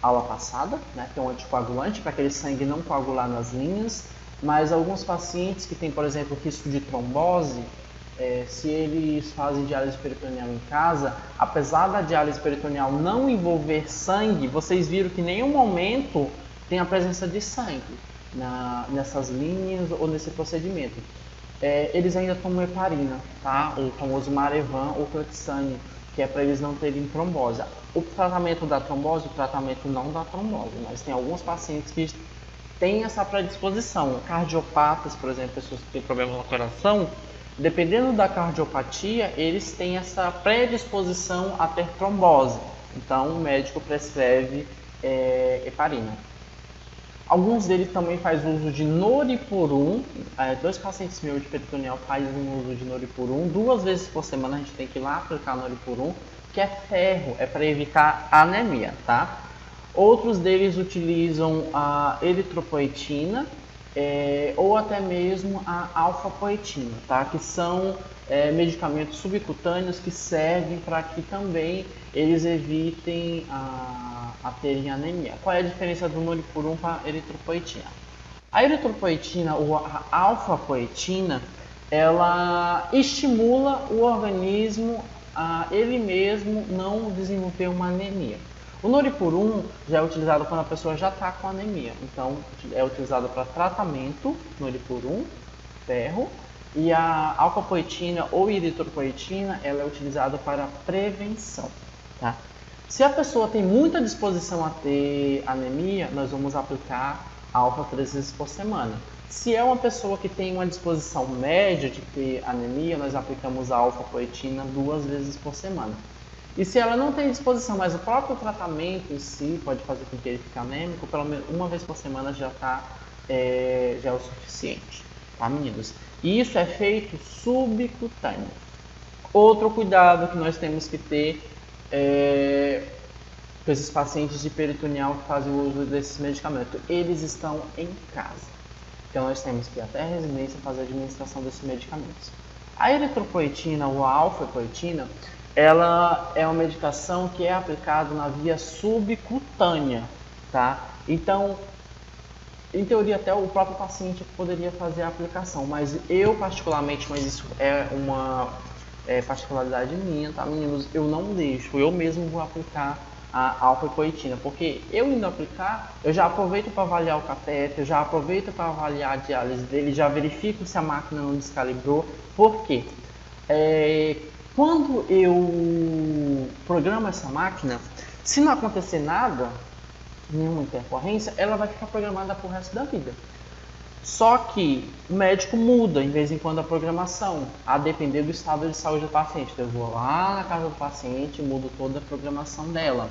aula passada, né? Que é um anticoagulante para aquele sangue não coagular nas linhas, mas alguns pacientes que têm, por exemplo, risco de trombose, se eles fazem diálise peritoneal em casa, apesar da diálise peritoneal não envolver sangue, vocês viram que em nenhum momento tem a presença de sangue nessas linhas ou nesse procedimento. Eles ainda tomam heparina, tá? O famoso Marevan ou Clexane, que é para eles não terem trombose. O tratamento da trombose, o tratamento não dá trombose, mas tem alguns pacientes que têm essa predisposição. Cardiopatas, por exemplo, pessoas que têm problema no coração, dependendo da cardiopatia, eles têm essa predisposição a ter trombose. Então, o médico prescreve heparina. Alguns deles também fazem uso de noripurum. 2 pacientes meus de peritoneal fazem uso de noripurum. 2 vezes por semana a gente tem que ir lá aplicar noripurum, que é ferro, é para evitar anemia, tá? Outros deles utilizam a eritropoetina, ou até mesmo a alfapoetina, tá? Que são medicamentos subcutâneos que servem para que também eles evitem a terem anemia. Qual é a diferença do noripurum para a eritropoetina? A eritropoetina ou a alfapoetina, ela estimula o organismo a ele mesmo não desenvolver uma anemia. O noripurum já é utilizado quando a pessoa já está com anemia, então é utilizado para tratamento, noripurum, ferro, e a alfapoetina ou eritropoetina ela é utilizada para prevenção, tá? Se a pessoa tem muita disposição a ter anemia, nós vamos aplicar alfa 3 vezes por semana. Se é uma pessoa que tem uma disposição média de ter anemia, nós aplicamos a alfapoetina 2 vezes por semana. E se ela não tem disposição, mas o próprio tratamento em si pode fazer com que ele fique anêmico, pelo menos 1 vez por semana já é o suficiente, tá, meninos? E isso é feito subcutâneo. Outro cuidado que nós temos que ter com esses pacientes de peritoneal que fazem o uso desses medicamentos, eles estão em casa. Então nós temos que ir até a residência fazer a administração desses medicamentos. A eritropoetina ou a alfapoetina, ela é uma medicação que é aplicada na via subcutânea, tá? Então, em teoria até o próprio paciente poderia fazer a aplicação, mas eu particularmente, mas isso é uma particularidade minha, tá, meninos? Eu não deixo, eu mesmo vou aplicar a alfapoetina, porque eu indo aplicar, eu já aproveito para avaliar o catéter, eu já aproveito para avaliar a diálise dele, já verifico se a máquina não descalibrou. Por quê? Quando eu programo essa máquina, se não acontecer nada, nenhuma intercorrência, ela vai ficar programada pro resto da vida. Só que o médico muda de vez em quando a programação, a depender do estado de saúde do paciente. Então, eu vou lá na casa do paciente e mudo toda a programação dela.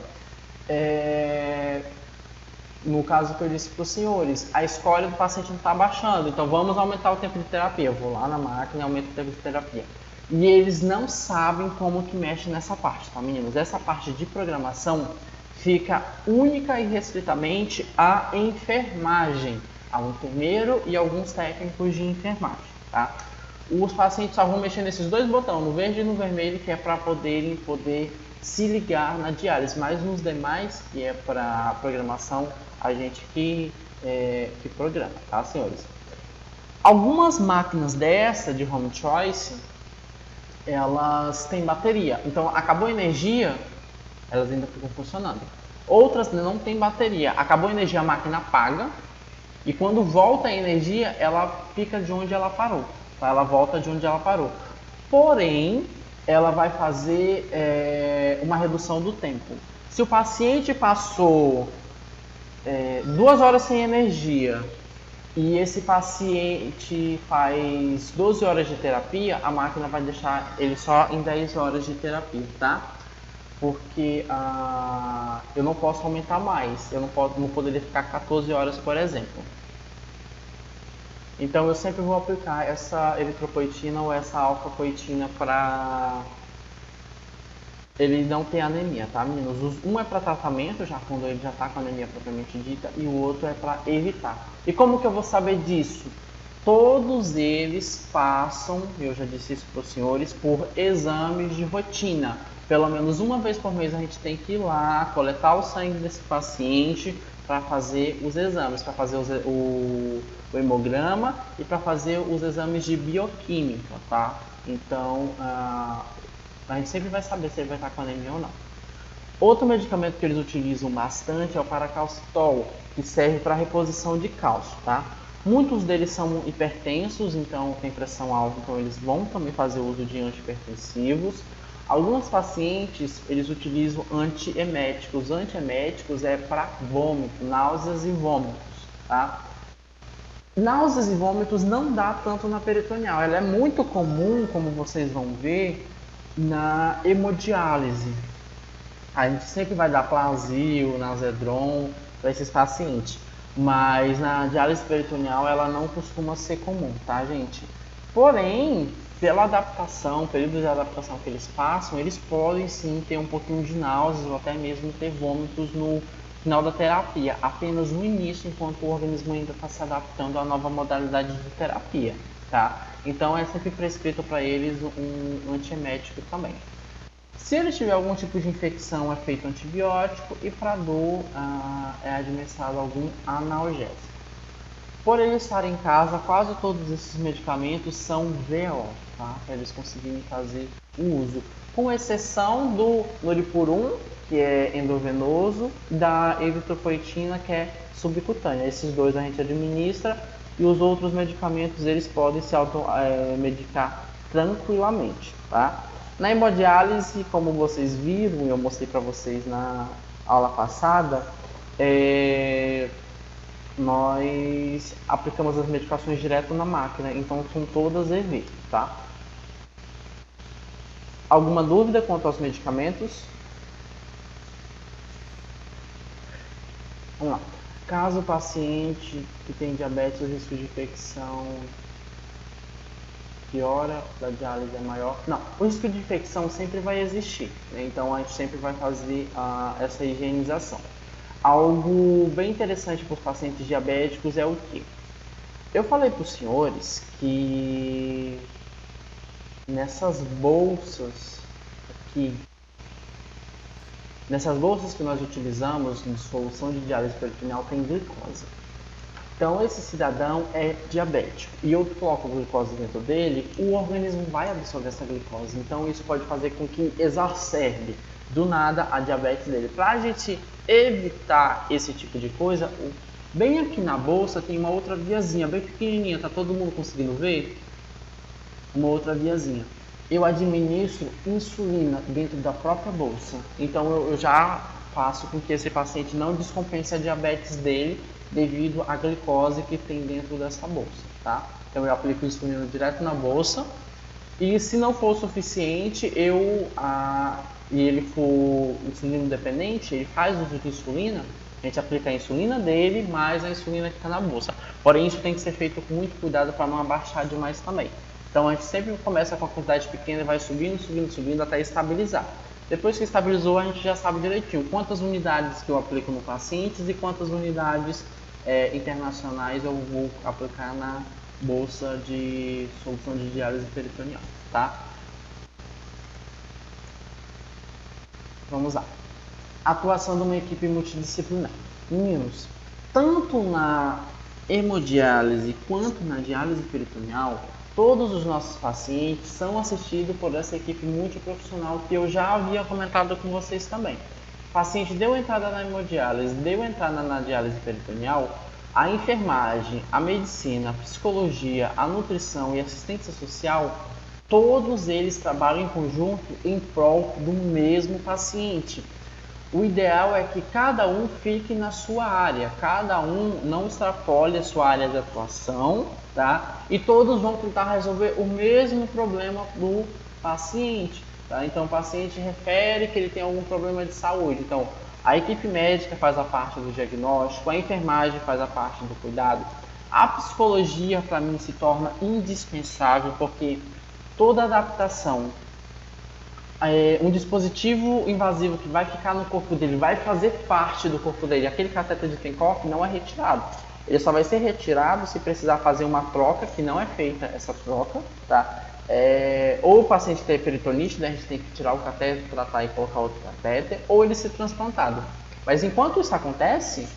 No caso que eu disse para os senhores, a escolha do paciente não está baixando, então vamos aumentar o tempo de terapia. Eu vou lá na máquina e aumento o tempo de terapia. E eles não sabem como que mexe nessa parte, tá, meninos? Essa parte de programação fica única e restritamente à enfermagem, ao enfermeiro e alguns técnicos de enfermagem, tá? Os pacientes só vão mexer nesses dois botões, no verde e no vermelho, que é para poder se ligar na diálise, mas nos demais, que é para programação, a gente que programa, tá, senhores? Algumas máquinas dessa de home choice, elas têm bateria, então acabou a energia, elas ainda ficam funcionando. Outras não têm bateria, acabou a energia, a máquina apaga, e quando volta a energia, ela fica de onde ela parou, tá? Ela volta de onde ela parou. Porém, ela vai fazer uma redução do tempo. Se o paciente passou 2 horas sem energia e esse paciente faz 12 horas de terapia, a máquina vai deixar ele só em 10 horas de terapia, tá? Porque eu não posso aumentar mais, eu não poderia ficar 14 horas, por exemplo. Então eu sempre vou aplicar essa eritropoetina ou essa alfa-poetina para ele não ter anemia, tá, meninos? Um é para tratamento, já quando ele já está com anemia propriamente dita, e o outro é para evitar. E como que eu vou saber disso? Todos eles passam, eu já disse isso para os senhores, por exames de rotina. Pelo menos uma vez por mês a gente tem que ir lá, coletar o sangue desse paciente para fazer os exames, para fazer o hemograma e para fazer os exames de bioquímica, tá? Então, a gente sempre vai saber se ele vai estar com anemia ou não. Outro medicamento que eles utilizam bastante é o paracalcitol, que serve para reposição de cálcio, tá? Muitos deles são hipertensos, então tem pressão alta, então eles vão também fazer uso de antihipertensivos. Alguns pacientes, eles utilizam antieméticos. Antieméticos é para vômito, náuseas e vômitos, tá? Náuseas e vômitos não dá tanto na peritoneal. Ela é muito comum, como vocês vão ver, na hemodiálise. A gente sempre vai dar Plasil, Nazedron para esses pacientes. Mas na diálise peritoneal ela não costuma ser comum, tá, gente? Porém, pela adaptação, período de adaptação que eles passam, eles podem sim ter um pouquinho de náuseas ou até mesmo ter vômitos no final da terapia, apenas no início, enquanto o organismo ainda está se adaptando à nova modalidade de terapia, tá? Então é sempre prescrito para eles um antiemético também. Se ele tiver algum tipo de infecção, é feito antibiótico e para dor é administrado algum analgésico. Por ele estar em casa, quase todos esses medicamentos são VO, tá? Para eles conseguirem fazer o uso, com exceção do Noripurum, que é endovenoso, e da eritropoetina, que é subcutânea. Esses dois a gente administra e os outros medicamentos eles podem se automedicar tranquilamente, tá? Na hemodiálise, como vocês viram, eu mostrei para vocês na aula passada, nós aplicamos as medicações direto na máquina, então são todas EV, tá? Alguma dúvida quanto aos medicamentos? Vamos lá. Caso o paciente que tem diabetes, o risco de infecção piora, da diálise é maior. Não, o risco de infecção sempre vai existir, né? Então a gente sempre vai fazer essa higienização. Algo bem interessante para os pacientes diabéticos é o que? Eu falei para os senhores que nessas bolsas aqui, nessas bolsas que nós utilizamos de solução de diálise peritoneal tem glicose. Então esse cidadão é diabético e eu coloco glicose dentro dele, o organismo vai absorver essa glicose. Então isso pode fazer com que exacerbe do nada a diabetes dele. Para a gente evitar esse tipo de coisa, bem aqui na bolsa tem uma outra viazinha, bem pequenininha, tá todo mundo conseguindo ver? Uma outra viazinha. Eu administro insulina dentro da própria bolsa. Então eu já faço com que esse paciente não descompense a diabetes dele devido à glicose que tem dentro dessa bolsa, tá? Então eu aplico insulina direto na bolsa e se não for suficiente, e ele for insulino dependente, ele faz uso de insulina, a gente aplica a insulina dele mais a insulina que está na bolsa. Porém, isso tem que ser feito com muito cuidado para não abaixar demais também. Então a gente sempre começa com a quantidade pequena e vai subindo, subindo, subindo até estabilizar. Depois que estabilizou, a gente já sabe direitinho quantas unidades que eu aplico no paciente e quantas unidades internacionais eu vou aplicar na bolsa de solução de diálise peritoneal, tá? Vamos lá. Atuação de uma equipe multidisciplinar. Meninos, tanto na hemodiálise quanto na diálise peritoneal, todos os nossos pacientes são assistidos por essa equipe multiprofissional que eu já havia comentado com vocês também. O paciente deu entrada na hemodiálise, deu entrada na diálise peritoneal, a enfermagem, a medicina, a psicologia, a nutrição e a assistência social, todos eles trabalham em conjunto em prol do mesmo paciente. O ideal é que cada um fique na sua área, cada um não extrapole a sua área de atuação, tá? E todos vão tentar resolver o mesmo problema do paciente, tá? Então o paciente refere que ele tem algum problema de saúde, então a equipe médica faz a parte do diagnóstico, a enfermagem faz a parte do cuidado, a psicologia para mim se torna indispensável porque toda adaptação, um dispositivo invasivo que vai ficar no corpo dele, vai fazer parte do corpo dele. Aquele cateter de Tenkopf não é retirado. Ele só vai ser retirado se precisar fazer uma troca, que não é feita essa troca, tá? Ou o paciente tem peritonite, né? A gente tem que tirar o cateter, tratar e colocar outro cateter, ou ele ser transplantado. Mas enquanto isso acontece,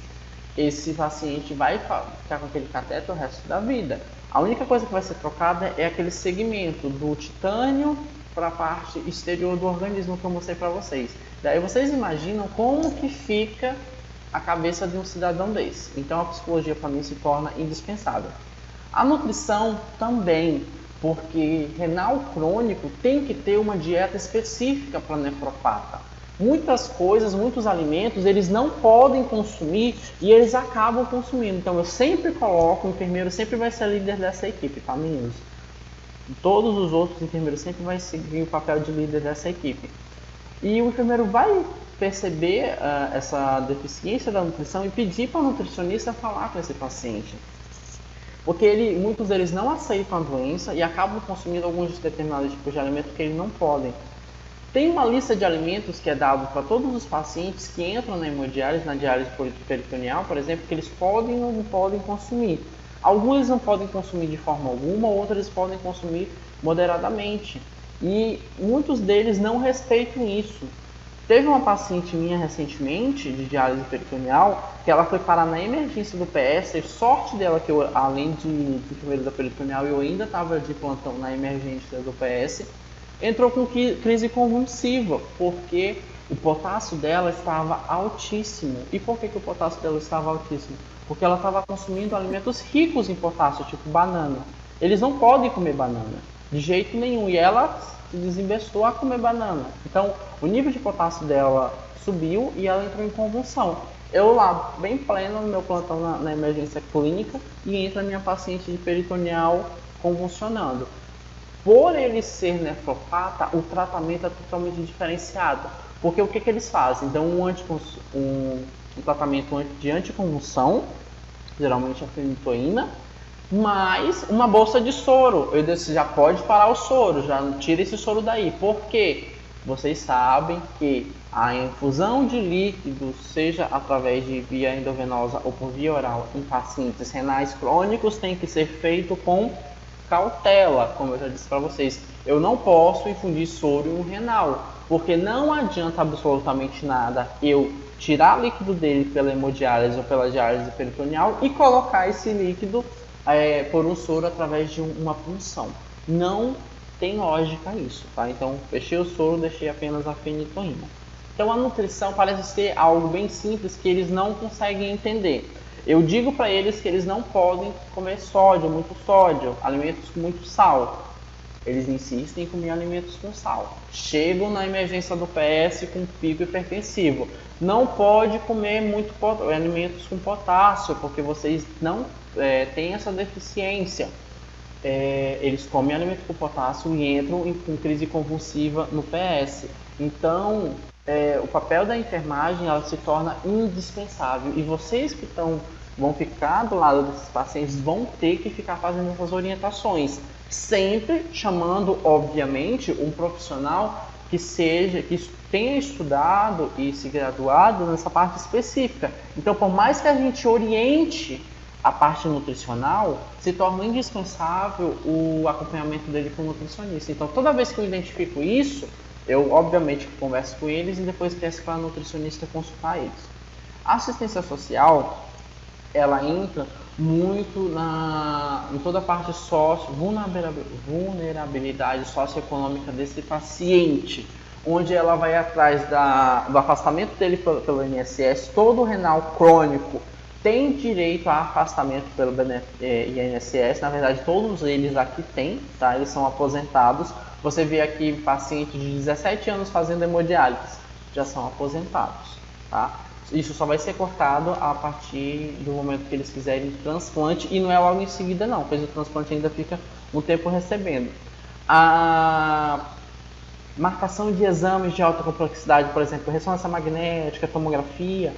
esse paciente vai ficar com aquele cateter o resto da vida. A única coisa que vai ser trocada é aquele segmento do titânio para a parte exterior do organismo que eu mostrei para vocês. Daí vocês imaginam como que fica a cabeça de um cidadão desse. Então a psicologia para mim se torna indispensável. A nutrição também, porque renal crônico tem que ter uma dieta específica para nefropata. Muitas coisas, muitos alimentos, eles não podem consumir e eles acabam consumindo. Então eu sempre coloco, o enfermeiro sempre vai ser líder dessa equipe, tá, meninos? Todos os outros enfermeiros sempre vai seguir o papel de líder dessa equipe. E o enfermeiro vai perceber essa deficiência da nutrição e pedir para o nutricionista falar com esse paciente. Porque muitos deles não aceitam a doença e acabam consumindo alguns determinados tipos de alimentos que eles não podem. Tem uma lista de alimentos que é dado para todos os pacientes que entram na hemodiálise, na diálise peritoneal, por exemplo, que eles podem ou não podem consumir. Alguns não podem consumir de forma alguma, outros eles podem consumir moderadamente. E muitos deles não respeitam isso. Teve uma paciente minha recentemente, de diálise peritoneal, que ela foi parar na emergência do PS. E sorte dela que eu, além de enfermeiro da peritoneal, eu ainda estava de plantão na emergência do PS. Entrou com crise convulsiva, porque o potássio dela estava altíssimo. E por que o potássio dela estava altíssimo? Porque ela estava consumindo alimentos ricos em potássio, tipo banana. Eles não podem comer banana, de jeito nenhum. E ela se desinvestiu a comer banana. Então, o nível de potássio dela subiu e ela entrou em convulsão. Eu lá, bem pleno no meu plantão na emergência clínica, e entra a minha paciente de peritoneal convulsionando. Por ele ser nefropata, o tratamento é totalmente diferenciado. Porque o que eles fazem? Dão um tratamento de anticonvulsão, geralmente a fenitoína, mais uma bolsa de soro. Eu disse, já pode parar o soro, já tira esse soro daí. Por quê? Vocês sabem que a infusão de líquido, seja através de via endovenosa ou por via oral em pacientes renais crônicos, tem que ser feito com cautela, como eu já disse para vocês. Eu não posso infundir soro em um renal, porque não adianta absolutamente nada eu tirar líquido dele pela hemodiálise ou pela diálise peritoneal e colocar esse líquido por um soro através de uma punção. Não tem lógica isso, tá? Então, fechei o soro, deixei apenas a fenitoína. Então, a nutrição parece ser algo bem simples que eles não conseguem entender. Eu digo para eles que eles não podem comer sódio, muito sódio, alimentos com muito sal. Eles insistem em comer alimentos com sal. Chegam na emergência do PS com pico hipertensivo. não pode comer muito alimentos com potássio, porque vocês não têm essa deficiência. Eles comem alimento com potássio e entram com crise convulsiva no PS. Então, o papel da enfermagem ela se torna indispensável. E vocês que vão ficar do lado desses pacientes vão ter que ficar fazendo essas orientações. Sempre chamando, obviamente, um profissional que tenha estudado e se graduado nessa parte específica. Então, por mais que a gente oriente a parte nutricional, se torna indispensável o acompanhamento dele com o nutricionista. Então, toda vez que eu identifico isso, eu obviamente converso com eles e depois peço para a nutricionista consultar eles. A assistência social, ela entra muito em toda a parte vulnerabilidade socioeconômica desse paciente, onde ela vai atrás do afastamento dele pelo INSS. Todo renal crônico tem direito a afastamento pelo INSS. Na verdade, todos eles aqui têm, tá? Eles são aposentados. Você vê aqui pacientes de 17 anos fazendo hemodiálise, já são aposentados, tá? Isso só vai ser cortado a partir do momento que eles fizerem transplante, e não é logo em seguida não, pois o transplante ainda fica um tempo recebendo. A marcação de exames de alta complexidade, por exemplo, ressonância magnética, tomografia,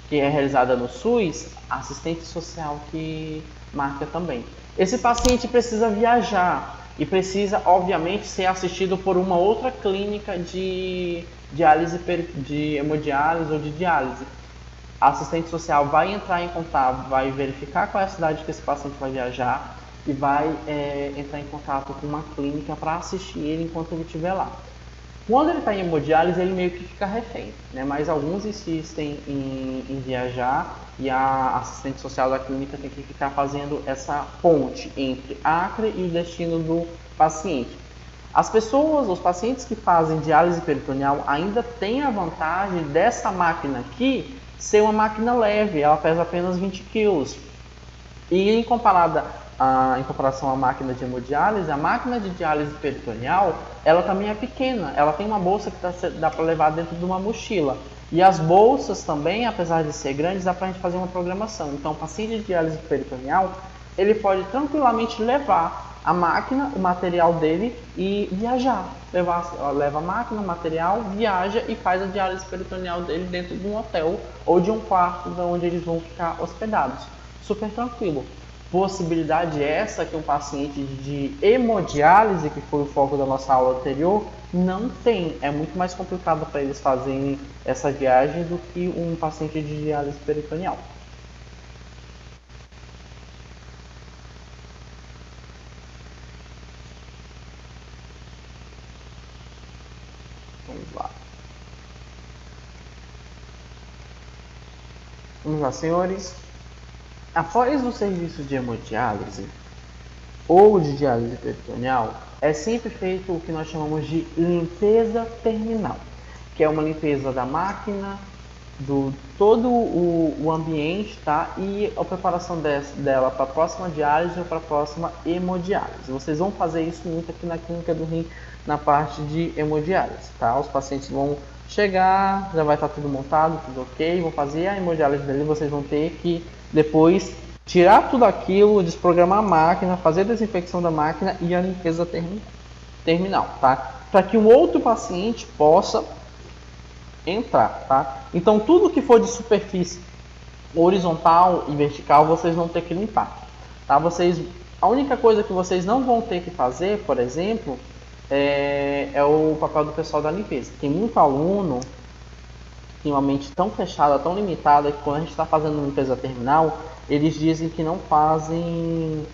que é realizada no SUS, a assistente social que marca também. Esse paciente precisa viajar e precisa, obviamente, ser assistido por uma outra clínica de hemodiálise ou de diálise. A assistente social vai entrar em contato, vai verificar qual é a cidade que esse paciente vai viajar e vai entrar em contato com uma clínica para assistir ele enquanto ele estiver lá. Quando ele está em hemodiálise, ele meio que fica refém, né? Mas alguns insistem em viajar e a assistente social da clínica tem que ficar fazendo essa ponte entre Acre e o destino do paciente. Os pacientes que fazem diálise peritoneal ainda têm a vantagem dessa máquina aqui ser uma máquina leve, ela pesa apenas 20 kg. E em comparação à máquina de hemodiálise, a máquina de diálise peritoneal, ela também é pequena, ela tem uma bolsa que dá para levar dentro de uma mochila. E as bolsas também, apesar de ser grandes, dá para a gente fazer uma programação. Então, o paciente de diálise peritoneal, ele pode tranquilamente levar a máquina, o material dele e viajar. Leva a máquina, o material, viaja e faz a diálise peritoneal dele dentro de um hotel ou de um quarto onde eles vão ficar hospedados. Super tranquilo. Possibilidade essa que um paciente de hemodiálise, que foi o foco da nossa aula anterior, não tem. É muito mais complicado para eles fazerem essa viagem do que um paciente de diálise peritoneal. Vamos lá. Vamos lá, senhores. Após o serviço de hemodiálise ou de diálise peritoneal, é sempre feito o que nós chamamos de limpeza terminal, que é uma limpeza da máquina, todo o ambiente, tá? E a preparação dela para a próxima diálise ou para a próxima hemodiálise. Vocês vão fazer isso muito aqui na clínica do rim, na parte de hemodiálise, tá? Os pacientes vão chegar, já vai estar tudo montado, tudo ok, vão fazer a hemodiálise dele, vocês vão ter que depois tirar tudo aquilo, desprogramar a máquina, fazer a desinfecção da máquina e a limpeza terminal, tá? Para que o outro paciente possa entrar, tá? Então tudo que for de superfície horizontal e vertical vocês vão ter que limpar, tá? A única coisa que vocês não vão ter que fazer, por exemplo, é o papel do pessoal da limpeza. Tem muito aluno tem uma mente tão fechada, tão limitada, que quando a gente está fazendo limpeza terminal, eles dizem que não fazem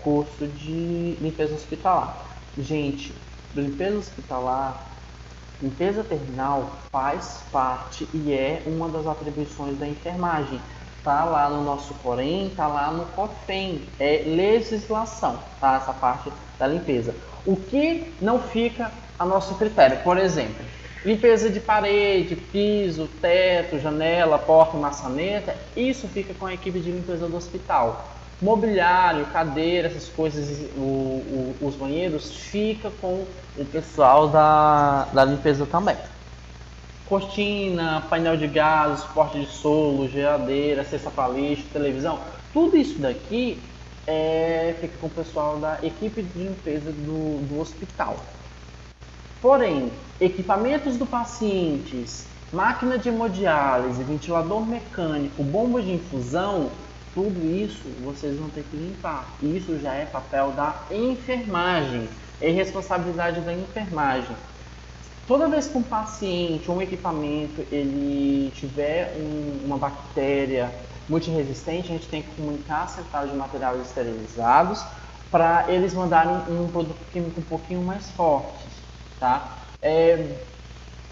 curso de limpeza hospitalar. Gente, limpeza hospitalar, limpeza terminal faz parte e é uma das atribuições da enfermagem. Tá lá no nosso Corém, tá lá no COFEM, é legislação, tá? Essa parte da limpeza. O que não fica a nosso critério, por exemplo, limpeza de parede, piso, teto, janela, porta e maçaneta, isso fica com a equipe de limpeza do hospital. Mobiliário, cadeira, essas coisas, os banheiros, fica com o pessoal da limpeza também. cortina, painel de gás, suporte de solo, geladeira, cesta para lixo, televisão, tudo isso daqui fica com o pessoal da equipe de limpeza do hospital. Porém, equipamentos do pacientes, máquina de hemodiálise, ventilador mecânico, bomba de infusão, tudo isso vocês vão ter que limpar. Isso já é papel da enfermagem, é responsabilidade da enfermagem. Toda vez que um paciente ou um equipamento ele tiver uma bactéria multiresistente, a gente tem que comunicar a central de materiais esterilizados para eles mandarem um produto químico um pouquinho mais forte, tá?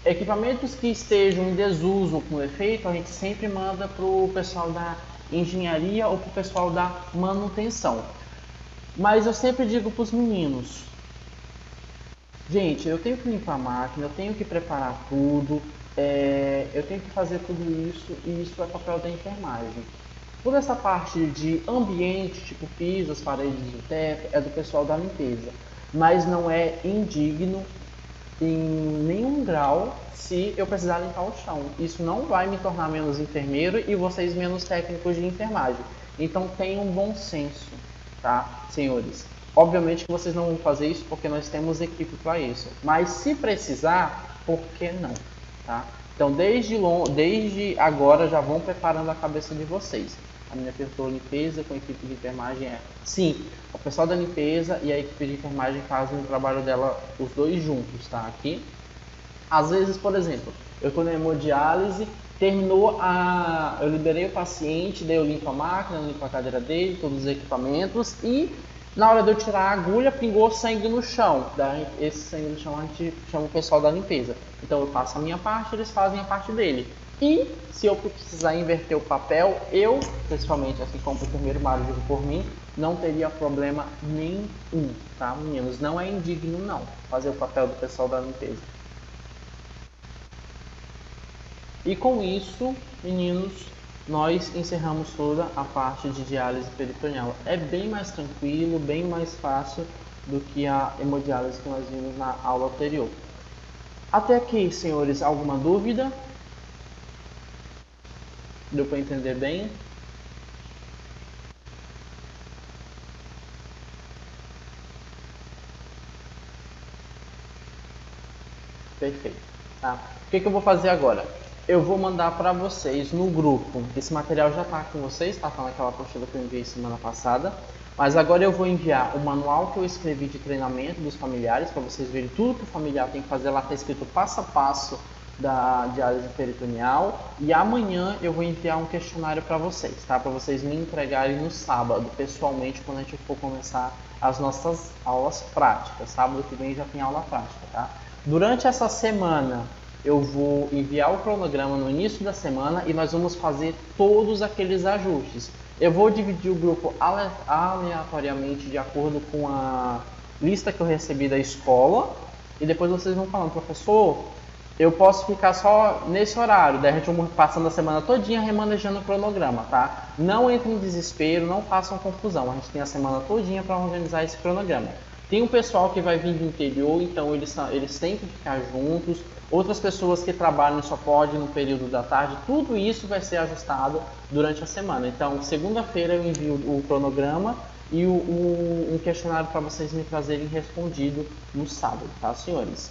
Equipamentos que estejam em desuso ou com defeito, a gente sempre manda para o pessoal da engenharia ou para o pessoal da manutenção. Mas eu sempre digo para os meninos, gente, eu tenho que limpar a máquina, eu tenho que preparar tudo, eu tenho que fazer tudo isso e isso é papel da enfermagem. Toda essa parte de ambiente, tipo piso, as paredes e o teto, é do pessoal da limpeza. Mas não é indigno em nenhum grau se eu precisar limpar o chão. Isso não vai me tornar menos enfermeiro e vocês menos técnicos de enfermagem. Então tenham bom senso, tá, senhores? Obviamente que vocês não vão fazer isso porque nós temos equipe para isso. Mas se precisar, por que não? Tá? Então desde agora já vão preparando a cabeça de vocês. A minha pessoa limpeza com a equipe de enfermagem sim, o pessoal da limpeza e a equipe de enfermagem fazem o trabalho dela os dois juntos, tá? Aqui. Às vezes, por exemplo, eu estou na hemodiálise, eu liberei o paciente, daí eu limpo a máquina, limpo a cadeira dele, todos os equipamentos e na hora de eu tirar a agulha, pingou sangue no chão. Daí, esse sangue no chão a gente chama o pessoal da limpeza. Então eu faço a minha parte, eles fazem a parte dele. E se eu precisar inverter o papel, eu, principalmente assim como o enfermeiro Mário digo por mim, não teria problema nenhum, tá, meninos? Não é indigno não fazer o papel do pessoal da limpeza. E com isso, meninos, nós encerramos toda a parte de diálise peritoneal. É bem mais tranquilo, bem mais fácil do que a hemodiálise que nós vimos na aula anterior. Até aqui, senhores, alguma dúvida? Deu para entender bem? Perfeito. Tá? O que eu vou fazer agora? Eu vou mandar para vocês no grupo. Esse material já está com vocês, está naquela apostila que eu enviei semana passada. Mas agora eu vou enviar o manual que eu escrevi de treinamento dos familiares, para vocês verem tudo que o familiar tem que fazer. Lá está escrito passo a passo da diálise peritoneal. E amanhã eu vou enviar um questionário para vocês, tá? Para vocês me entregarem no sábado, pessoalmente, quando a gente for começar as nossas aulas práticas. Sábado que vem já tem aula prática, tá? Durante essa semana eu vou enviar o cronograma no início da semana e nós vamos fazer todos aqueles ajustes. Eu vou dividir o grupo aleatoriamente de acordo com a lista que eu recebi da escola e depois vocês vão falando, professor, eu posso ficar só nesse horário, daí a gente vai passando a semana todinha remanejando o cronograma, tá? Não entrem em desespero, não façam confusão, a gente tem a semana todinha para organizar esse cronograma. Tem um pessoal que vai vir do interior, então eles têm que ficar juntos. Outras pessoas que trabalham só podem no período da tarde. Tudo isso vai ser ajustado durante a semana. Então, segunda-feira eu envio o cronograma e um questionário para vocês me trazerem respondido no sábado, tá, senhores?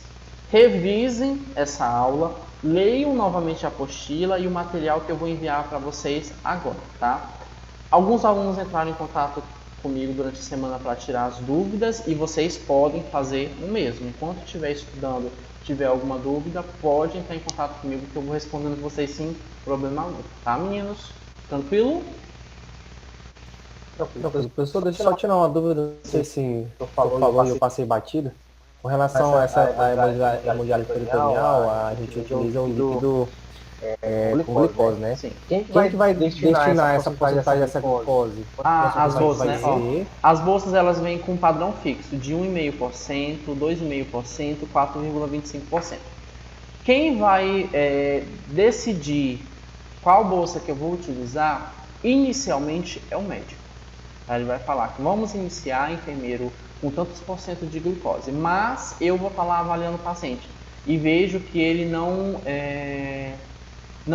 Revisem essa aula, leiam novamente a apostila e o material que eu vou enviar para vocês agora, tá? Alguns alunos entraram em contato comigo durante a semana para tirar as dúvidas e vocês podem fazer o mesmo. Enquanto estiver estudando, tiver alguma dúvida, pode entrar em contato comigo que eu vou respondendo vocês sem problema algum. Tá, meninos? Tranquilo? Professor, deixa eu só tirar uma dúvida, não sei se eu falou e eu passei batido. Com relação a essa hemodiálise peritoneal, a gente utiliza um líquido com glicose, né? Sim. Quem que vai destinar essa porcentagem dessa glicose? As bolsas, né? Ó, as bolsas elas vêm com um padrão fixo de 1,5%, 2,5%, 4,25%. Quem vai decidir qual bolsa que eu vou utilizar, inicialmente é o médico. Ele vai falar que vamos iniciar enfermeiro com tantos por cento de glicose, mas eu vou estar lá avaliando o paciente. e vejo que ele não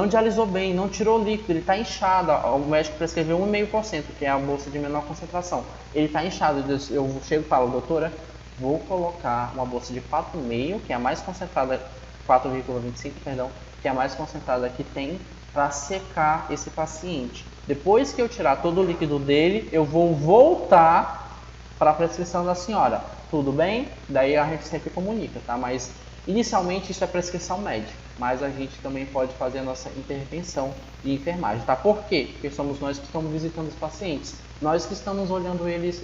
dialisou bem, não tirou líquido, ele está inchado. O médico prescreveu 1,5%, que é a bolsa de menor concentração. Ele está inchado. Eu chego e falo, doutora, vou colocar uma bolsa de 4,5, que é a mais concentrada, 4,25, perdão, que é a mais concentrada que tem, para secar esse paciente. Depois que eu tirar todo o líquido dele, eu vou voltar para a prescrição da senhora. Tudo bem? Daí a gente sempre comunica, tá? Mas inicialmente isso é prescrição médica, mas a gente também pode fazer a nossa intervenção de enfermagem, tá? Por quê? Porque somos nós que estamos visitando os pacientes, nós que estamos olhando eles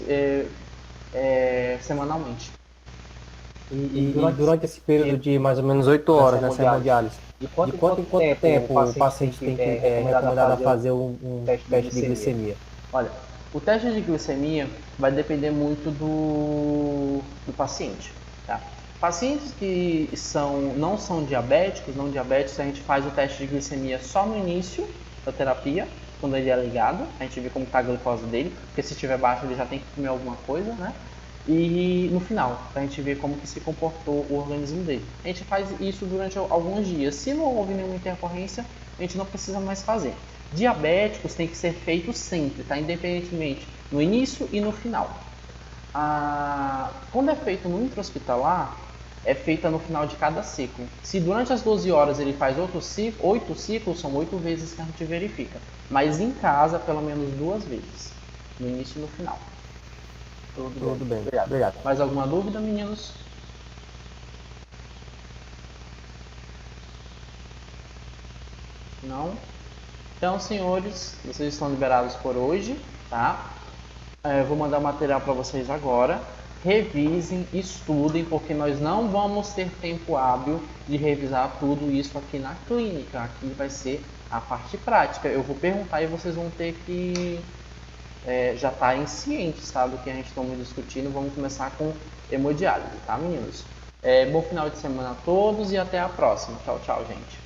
semanalmente. E durante esse período de mais ou menos 8 horas nessa hemodiálise, de quanto em quanto tempo o paciente tem que recomendado a fazer um teste de glicemia? Olha, o teste de glicemia vai depender muito do paciente, tá? Pacientes que não são diabéticos, a gente faz o teste de glicemia só no início da terapia, quando ele é ligado, a gente vê como está a glicose dele, porque se estiver baixo ele já tem que comer alguma coisa, né? E no final, para a gente ver como que se comportou o organismo dele. A gente faz isso durante alguns dias. Se não houve nenhuma intercorrência, a gente não precisa mais fazer. Diabéticos tem que ser feito sempre, tá? Independentemente no início e no final. Quando é feito no intra-hospitalar, é feita no final de cada ciclo. Se durante as 12 horas ele faz 8 ciclos, são 8 vezes que a gente verifica. Mas em casa, pelo menos 2 vezes, no início e no final. Tudo bem. Obrigado. Mais alguma dúvida, meninos? Não? Então, senhores, vocês estão liberados por hoje, tá? Eu vou mandar o material para vocês agora. Revisem, estudem, porque nós não vamos ter tempo hábil de revisar tudo isso aqui na clínica. Aqui vai ser a parte prática. Eu vou perguntar e vocês vão ter que já estarem cientes, tá, do que a gente está discutindo. Vamos começar com hemodiálise, tá, meninos? Bom final de semana a todos e até a próxima. Tchau, tchau, gente.